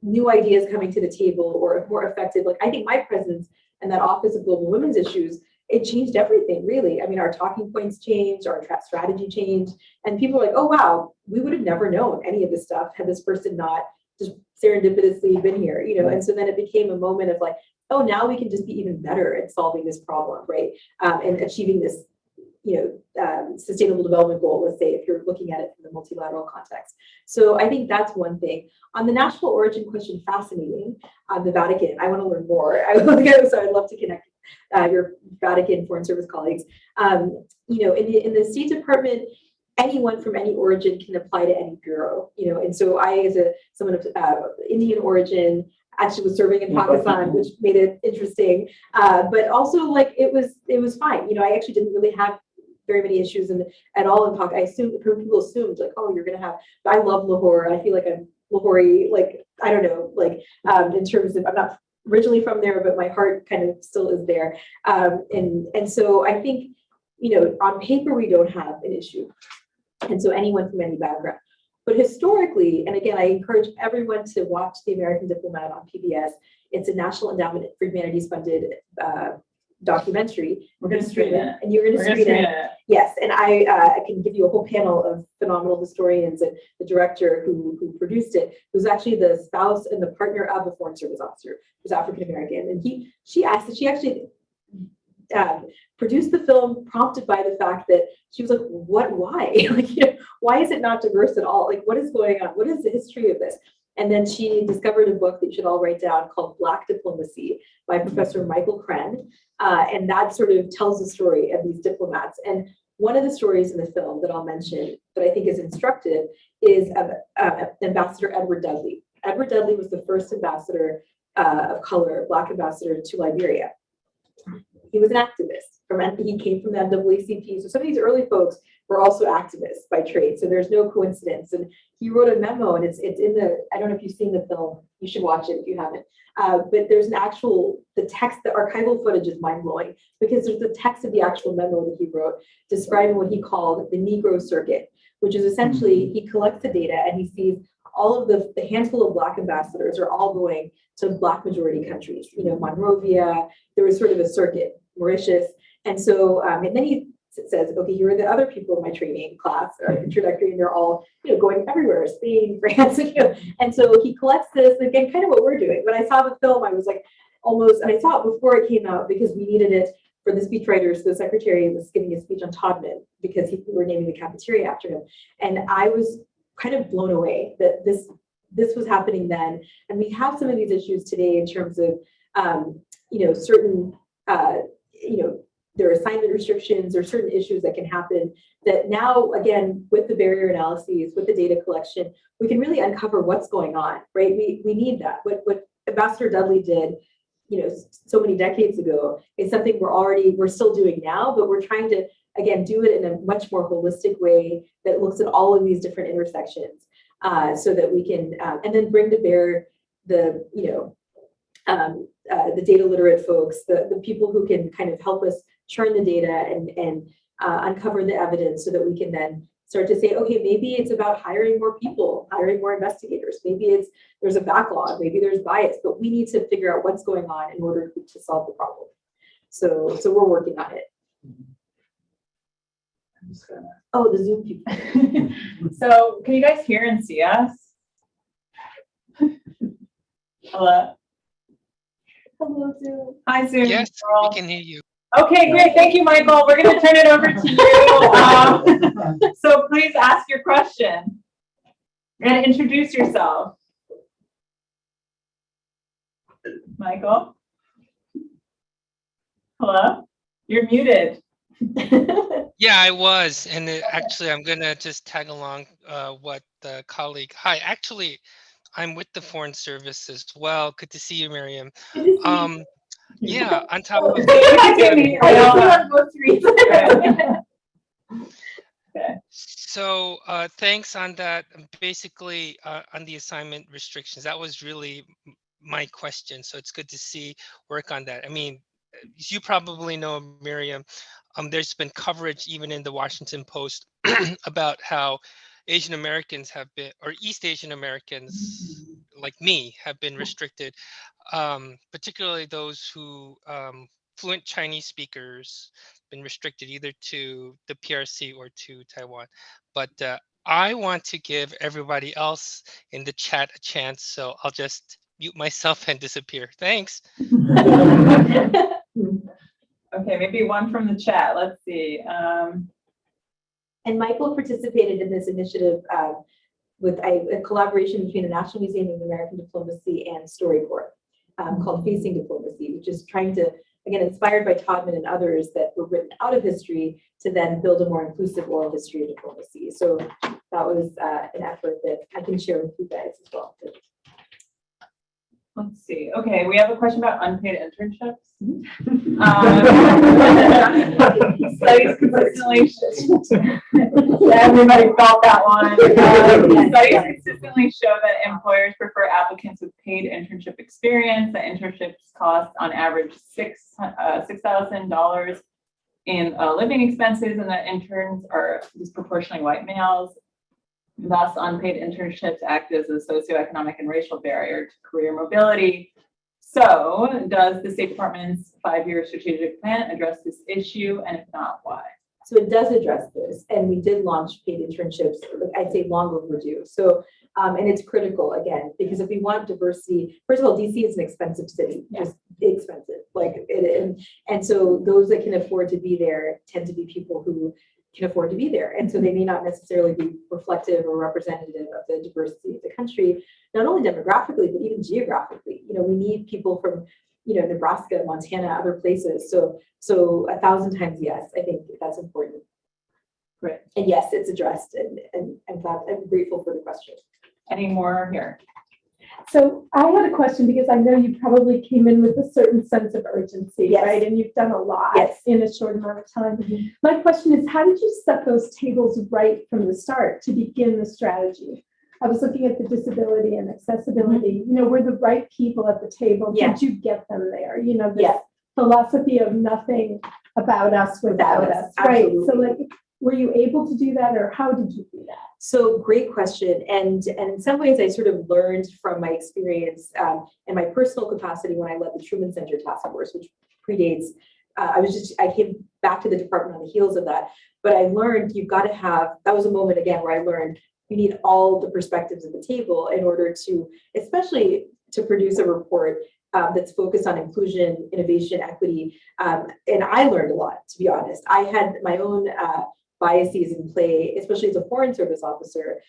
new ideas coming to the table, or more effective, like I think my presence in that Office of Global Women's Issues, it changed everything, really. I mean, our talking points changed, our strategy changed, and people were like, oh, wow, we would have never known any of this stuff had this person not just serendipitously been here, And so then it became a moment of like, oh, now we can just be even better at solving this problem, right? And achieving this sustainable development goal, let's say, if you're looking at it from the multilateral context. So I think that's one thing. On the national origin question, fascinating. The Vatican, I want to learn more. So I'd love to connect your Vatican Foreign Service colleagues. In the State Department, anyone from any origin can apply to any bureau, and so I, as someone of Indian origin, actually was serving in Pakistan, which made it interesting. But also like it was fine. You know, I actually didn't really have very many issues at all in Pakistan. I assumed people assumed like, oh, you're gonna have. I love Lahore. I feel like I'm Lahori. Like I don't know, like in terms of I'm not originally from there, but my heart kind of still is there. And so I think, you know, on paper we don't have an issue, and so anyone from any background. But historically, and again, I encourage everyone to watch The American Diplomat on PBS. It's a National Endowment for Humanities funded documentary. We're going to screen it. And you're going to We're going to screen screen it. it. Yes, and I can give you a whole panel of phenomenal historians and the director who produced it, who's actually the spouse and the partner of a Foreign Service officer who's African American. And she actually produced the film prompted by the fact that she was like, why? Like, you know, why is it not diverse at all? Like, what is going on? What is the history of this? And then she discovered a book that you should all write down called Black Diplomacy by Professor Michael Krenn. And that sort of tells the story of these diplomats. And one of the stories in the film that I'll mention that I think is instructive is of Ambassador Edward Dudley. Edward Dudley was the first ambassador of color, Black ambassador to Liberia. He was an activist. He came from the NAACP. So some of these early folks were also activists by trade. So there's no coincidence. And he wrote a memo, and it's in the, I don't know if you've seen the film. You should watch it if you haven't. But there's the text, the archival footage is mind-blowing because there's the text of the actual memo that he wrote describing what he called the Negro Circuit, which is essentially he collects the data and he sees all of the handful of Black ambassadors are all going to Black majority countries. You know, Monrovia, there was sort of a circuit, Mauritius. And so, and then he says, okay, here are the other people in my training class or introductory, and they're all, you know, going everywhere, Spain, France, you know. And so he collects this, again, kind of what we're doing. When I saw the film, I was like almost, and I saw it before it came out because we needed it for the speechwriters. The secretary was giving a speech on Toddman because we were naming the cafeteria after him. And I was kind of blown away that this was happening then. And we have some of these issues today in terms of, you know, certain, you know, there are assignment restrictions or certain issues that can happen that now, again, with the barrier analyses, with the data collection, we can really uncover what's going on, right? We need that. What Ambassador Dudley did, you know, so many decades ago is something we're still doing now, but we're trying to, again, do it in a much more holistic way that looks at all of these different intersections so that we can, and then bring to bear the, you know, the data literate folks, the people who can kind of help us churn the data and uncover the evidence so that we can then start to say, okay, maybe it's about hiring more people, hiring more investigators. Maybe there's a backlog, maybe there's bias, but we need to figure out what's going on in order to solve the problem. So we're working on it. Oh, the Zoom people. So can you guys hear and see us? Hello? Hello, Zoom. Hi, Zoom. Yes, Girl. we can hear you. Okay, great. Thank you, Michael. We're going to turn it over to you. So please ask your question and introduce yourself. Michael? Hello? You're muted. Yeah, I was. And actually, I'm going to just tag along what the colleague. Hi, actually, I'm with the Foreign Service as well. Good to see you, Maryum. Yeah, on top of So thanks on that. Basically, on the assignment restrictions, that was really my question. So it's good to see work on that. I mean, as you probably know, Maryum, there's been coverage even in the Washington Post about how Asian Americans have been, or East Asian Americans like me, have been restricted, particularly those who fluent Chinese speakers, been restricted either to the PRC or to Taiwan. But I want to give everybody else in the chat a chance, so I'll just mute myself and disappear. Thanks. Okay, maybe one from the chat. Let's see. And Michael participated in this initiative with a collaboration between the National Museum of American Diplomacy and StoryCorps called Facing Diplomacy, which is trying to, again, inspired by Toddman and others that were written out of history to then build a more inclusive oral history of diplomacy. So that was an effort that I can share with you guys as well. Let's see. Okay, we have a question about unpaid internships. Studies consistently. Everybody felt that one. Studies consistently show that employers prefer applicants with paid internship experience. That internships cost on average $6,000 in living expenses, and that interns are disproportionately white males. Thus, unpaid internships act as a socioeconomic and racial barrier to career mobility. So, does the State Department's 5-year strategic plan address this issue? And if not, why? So it does address this, and we did launch paid internships, I'd say long overdue. So, and it's critical again, because if we want diversity, first of all, DC is an expensive city, just expensive. And so those that can afford to be there tend to be people who can afford to be there. And so they may not necessarily be reflective or representative of the diversity of the country, not only demographically, but even geographically. We need people from, Nebraska, Montana, other places. So 1,000 times yes, I think that's important. Great. And yes, it's addressed, and I'm grateful for the question. Any more here? So I had a question because I know you probably came in with a certain sense of urgency, Yes. right? And you've done a lot Yes. in a short amount of time. My question is, how did you set those tables right from the start to begin the strategy? I was looking at the disability and accessibility, were the right people at the table? Yeah. Did you get them there? This Yeah. philosophy of nothing about us without us, right? Absolutely. So were you able to do that, or how did you do that? So great question. And in some ways I sort of learned from my experience in my personal capacity when I led the Truman Center Task Force, which predates, I came back to the department on the heels of that, but I learned you've got to have, that was a moment again where I learned you need all the perspectives at the table in order to, especially to produce a report that's focused on inclusion, innovation, equity. And I learned a lot, to be honest. I had my own biases in play, especially as a foreign service officer,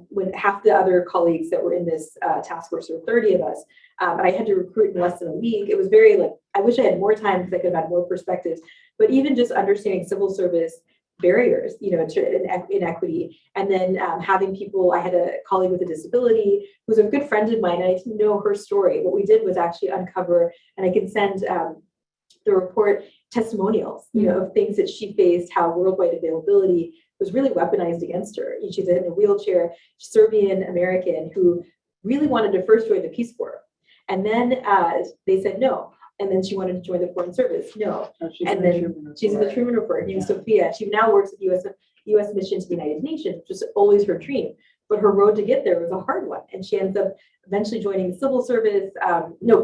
when half the other colleagues that were in this task force, or 30 of us, and I had to recruit in less than a week. It was very I wish I had more time because I could have had more perspectives, but even just understanding civil service barriers, to inequity, and then having people, I had a colleague with a disability who was a good friend of mine, and I didn't know her story. What we did was actually uncover, and I can send the report testimonials, of things that she faced, how worldwide availability was really weaponized against her. She's in a wheelchair, Serbian American who really wanted to first join the Peace Corps. And then they said no. And then she wanted to join the Foreign Service. No. And then she's in the Truman Report. Her name's Sophia. She now works at the U.S. Mission to the United Nations, which was always her dream. But her road to get there was a hard one. And she ends up eventually joining the civil service.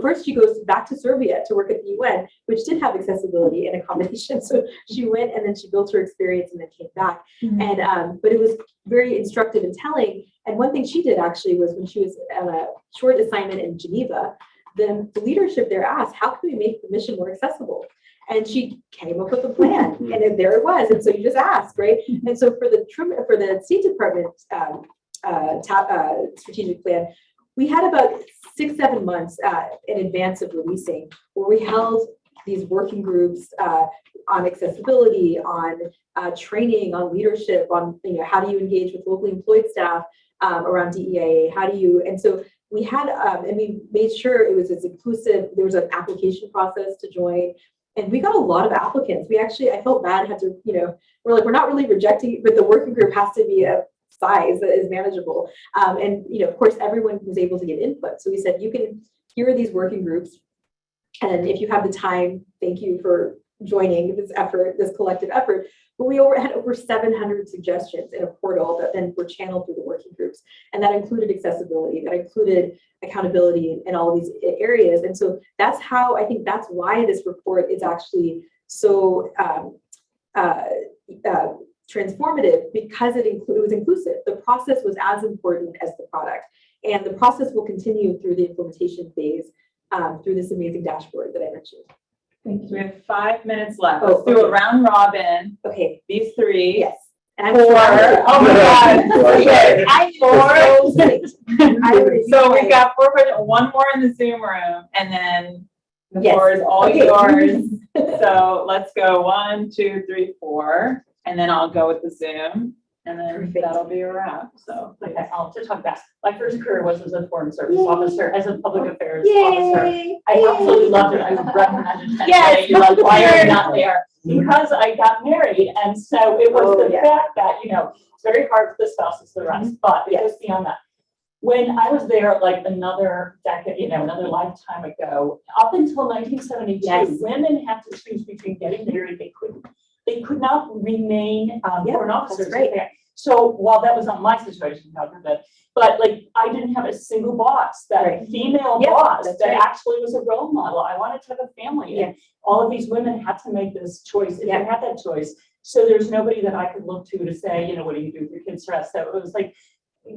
First she goes back to Serbia to work at the UN, which did have accessibility and accommodation. So she went and then she built her experience and then came back. And but it was very instructive and telling. And one thing she did actually was when she was on a short assignment in Geneva, the leadership there asked, how can we make the mission more accessible? And she came up with a plan, and then there it was. And so you just ask, right? And so for the State Department strategic plan, we had about 6-7 months in advance of releasing, where we held these working groups on accessibility, on training, on leadership, on how do you engage with locally employed staff around DEIA? How do you? And so we had, and we made sure it was as inclusive. There was an application process to join. And we got a lot of applicants. I felt bad, had to, we're not really rejecting, but the working group has to be a size that is manageable. And, of course, everyone was able to get input. So we said, here are these working groups. And if you have the time, thank you for joining this effort, this collective effort. But we had over 700 suggestions in a portal that then were channeled through the working groups. And that included accessibility, that included accountability in all of these areas. And so that's why this report is actually so transformative, because it was inclusive. The process was as important as the product. And the process will continue through the implementation phase through this amazing dashboard that I mentioned. Thank you. We have 5 minutes left. Let's do a round robin. Okay. These three. Yes. And Four. Oh my God. Okay. Four. So we've got 4 questions. One more in the Zoom room, and then the floor is all yours. So let's go 1, 2, 3, 4, and then I'll go with the Zoom. and then Perfect. that'll be a wrap, so. Okay, I'll just talk fast. My first career was as a foreign service officer, as a public affairs officer. I absolutely loved it. I would recommend it. to anybody. You're like, why are you not there? Because I got married, and so it was the fact that, it's very hard for the spouses, the rest, but it goes beyond that. When I was there, like another decade, another lifetime ago, up until 1972, women had to choose between getting married. They could not remain foreign officers. That's right. So while that was not my situation, God forbid, but like I didn't have a single boss, that Right. female Yeah, boss that's that right. actually was a role model. I wanted to have a family, and all of these women had to make this choice if they had that choice. So there's nobody that I could look to say, what do you do with your kids' rest? So it was like,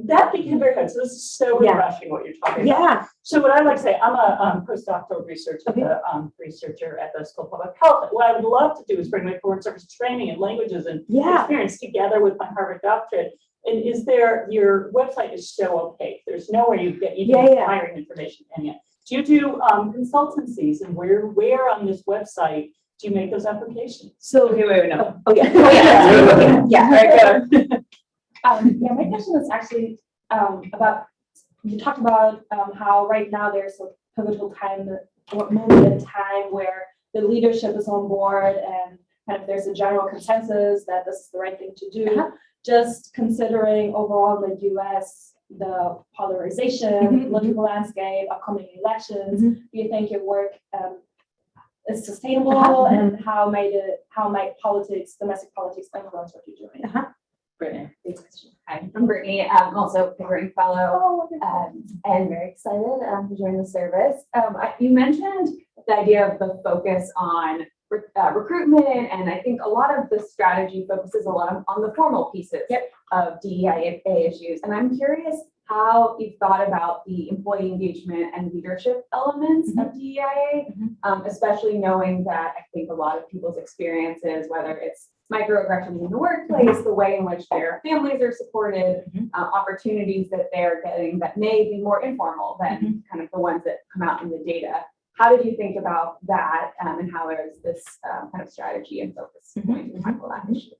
that became very good. So this is so refreshing what you're talking about. Yeah. So what I'd like to say, I'm a postdoctoral researcher, researcher at the School of Public Health. What I would love to do is bring my foreign service training and languages and experience together with my Harvard doctorate. And your website is so opaque. There's nowhere you get even hiring information in yet. Do you do consultancies, and where on this website do you make those applications? So, Wait, no. Very good. My question is actually about, you talked about how right now there's a pivotal time, or moment in time where the leadership is on board and kind of there's a general consensus that this is the right thing to do. Just considering overall in the US, the polarization, political landscape, upcoming elections, do you think your work is sustainable, and how might politics, domestic politics influence what you're doing? Brittany. Hi, I'm Brittany. I'm also a Pickering Fellow and very excited to join the service. You mentioned the idea of the focus on recruitment, and I think a lot of the strategy focuses a lot on the formal pieces of DEIA issues. And I'm curious how you've thought about the employee engagement and leadership elements of DEIA, especially knowing that I think a lot of people's experiences, whether it's microaggressions in the workplace, the way in which their families are supported, opportunities that they're getting that may be more informal than kind of the ones that come out in the data. How did you think about that, and how is this kind of strategy and focus going to tackle that issue?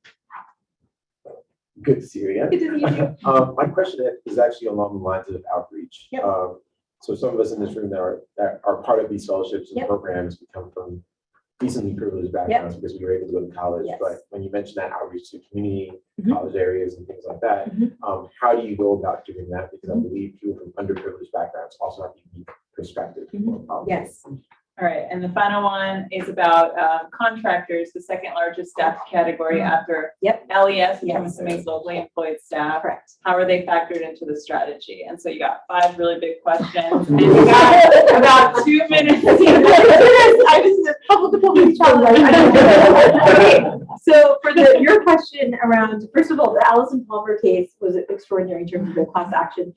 Good to see you again. Good to see you. My question is actually along the lines of outreach. So some of us in this room that are part of these fellowships and programs, we come from decently privileged backgrounds because we were able to go to college. But when you mention that outreach to community, college areas and things like that, how do you go about doing that? Because I believe people from underprivileged backgrounds also have a unique perspective. Yes. All right, and the final one is about contractors, the second largest staff category after LES, which I'm assuming is locally employed staff. Correct. How are they factored into the strategy? And so you got 5 really big questions, and you got about 2 minutes. I just public challenge. Okay, so for your question around, first of all, the Allison Palmer case was extraordinary in terms of the class action.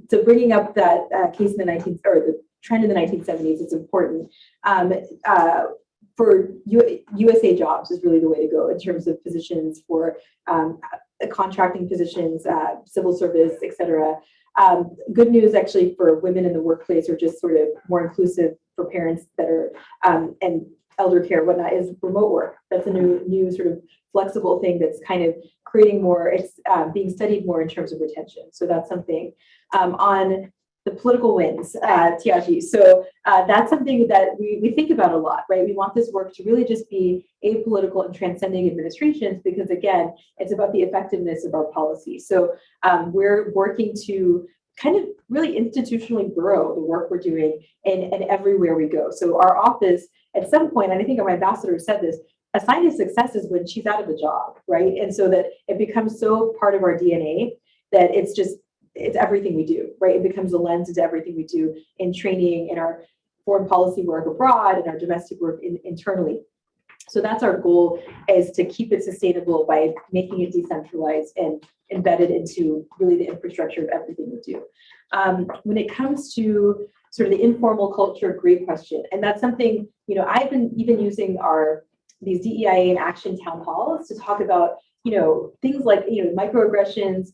So bringing up that case in the trend in the 1970s is important. For USA jobs is really the way to go in terms of positions for contracting positions, civil service, et cetera. Good news actually for women in the workplace, or just sort of more inclusive for parents that are and elder care, whatnot, is remote work. That's a new sort of flexible thing that's kind of creating more, it's being studied more in terms of retention. So that's something. On the political wins, Tiaji. So that's something that we think about a lot, right? We want this work to really just be apolitical and transcending administrations, because again, it's about the effectiveness of our policy. So we're working to kind of really institutionally grow the work we're doing and everywhere we go. So our office, at some point, and I think our ambassador said this, a sign of success is when she's out of a job, right? And so that it becomes so part of our DNA that it's everything we do, right? It becomes a lens into everything we do in training, in our foreign policy work abroad, and our domestic work internally. So that's our goal, is to keep it sustainable by making it decentralized and embedded into really the infrastructure of everything we do. When it comes to sort of the informal culture, great question. And that's something, I've been even using these DEIA in action town halls to talk about, things like, microaggressions.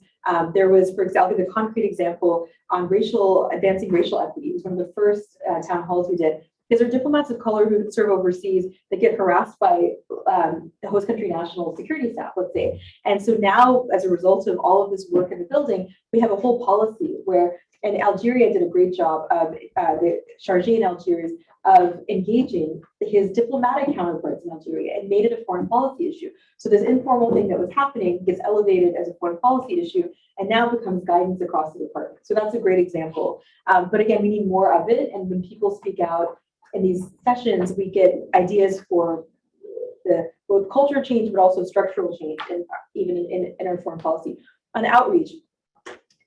There was, for example, the concrete example on advancing racial equity. It was one of the first town halls we did. These are diplomats of color who serve overseas that get harassed by the host country national security staff, let's say. And so now, as a result of all of this work in the building, we have a whole policy where, and Algeria did a great job of the chargé in Algiers of engaging his diplomatic counterparts in Algeria and made it a foreign policy issue. So this informal thing that was happening gets elevated as a foreign policy issue and now becomes guidance across the department. So that's a great example. But again, we need more of it. And when people speak out in these sessions, we get ideas for the both culture change, but also structural change, and even in our foreign policy. On outreach,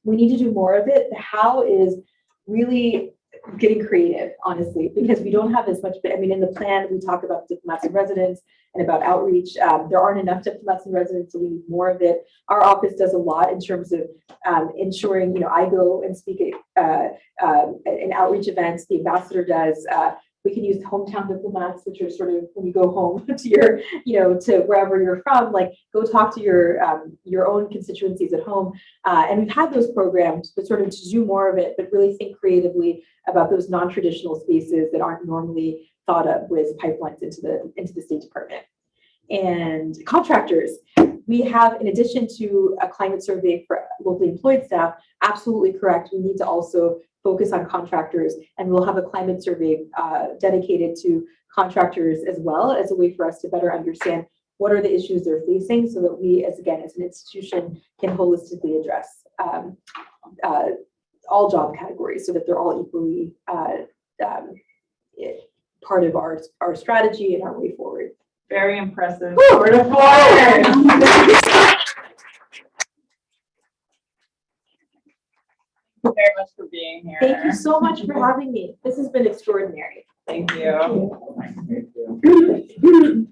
we need to do more of it. How is really getting creative, honestly, because we don't have as much. I mean, in the plan, we talk about diplomats in residence and about outreach. There aren't enough diplomats in residence, so we need more of it. Our office does a lot in terms of ensuring, I go and speak at in outreach events. The ambassador does. We can use hometown diplomats, which are sort of when you go home to your, to wherever you're from, like go talk to your own constituencies at home. And we've had those programs, but sort of to do more of it, but really think creatively about those non-traditional spaces that aren't normally thought of with pipelines into the State Department. And contractors, we have, in addition to a climate survey for locally employed staff, absolutely correct. We need to also focus on contractors, and we'll have a climate survey dedicated to contractors as well, as a way for us to better understand what are the issues they're facing, so that we, as an institution, can holistically address all job categories, so that they're all equally part of our strategy and our way forward. Very impressive. Word of applause. Thank you very much for being here. Thank you so much for having me. This has been extraordinary. Thank you. Thank you.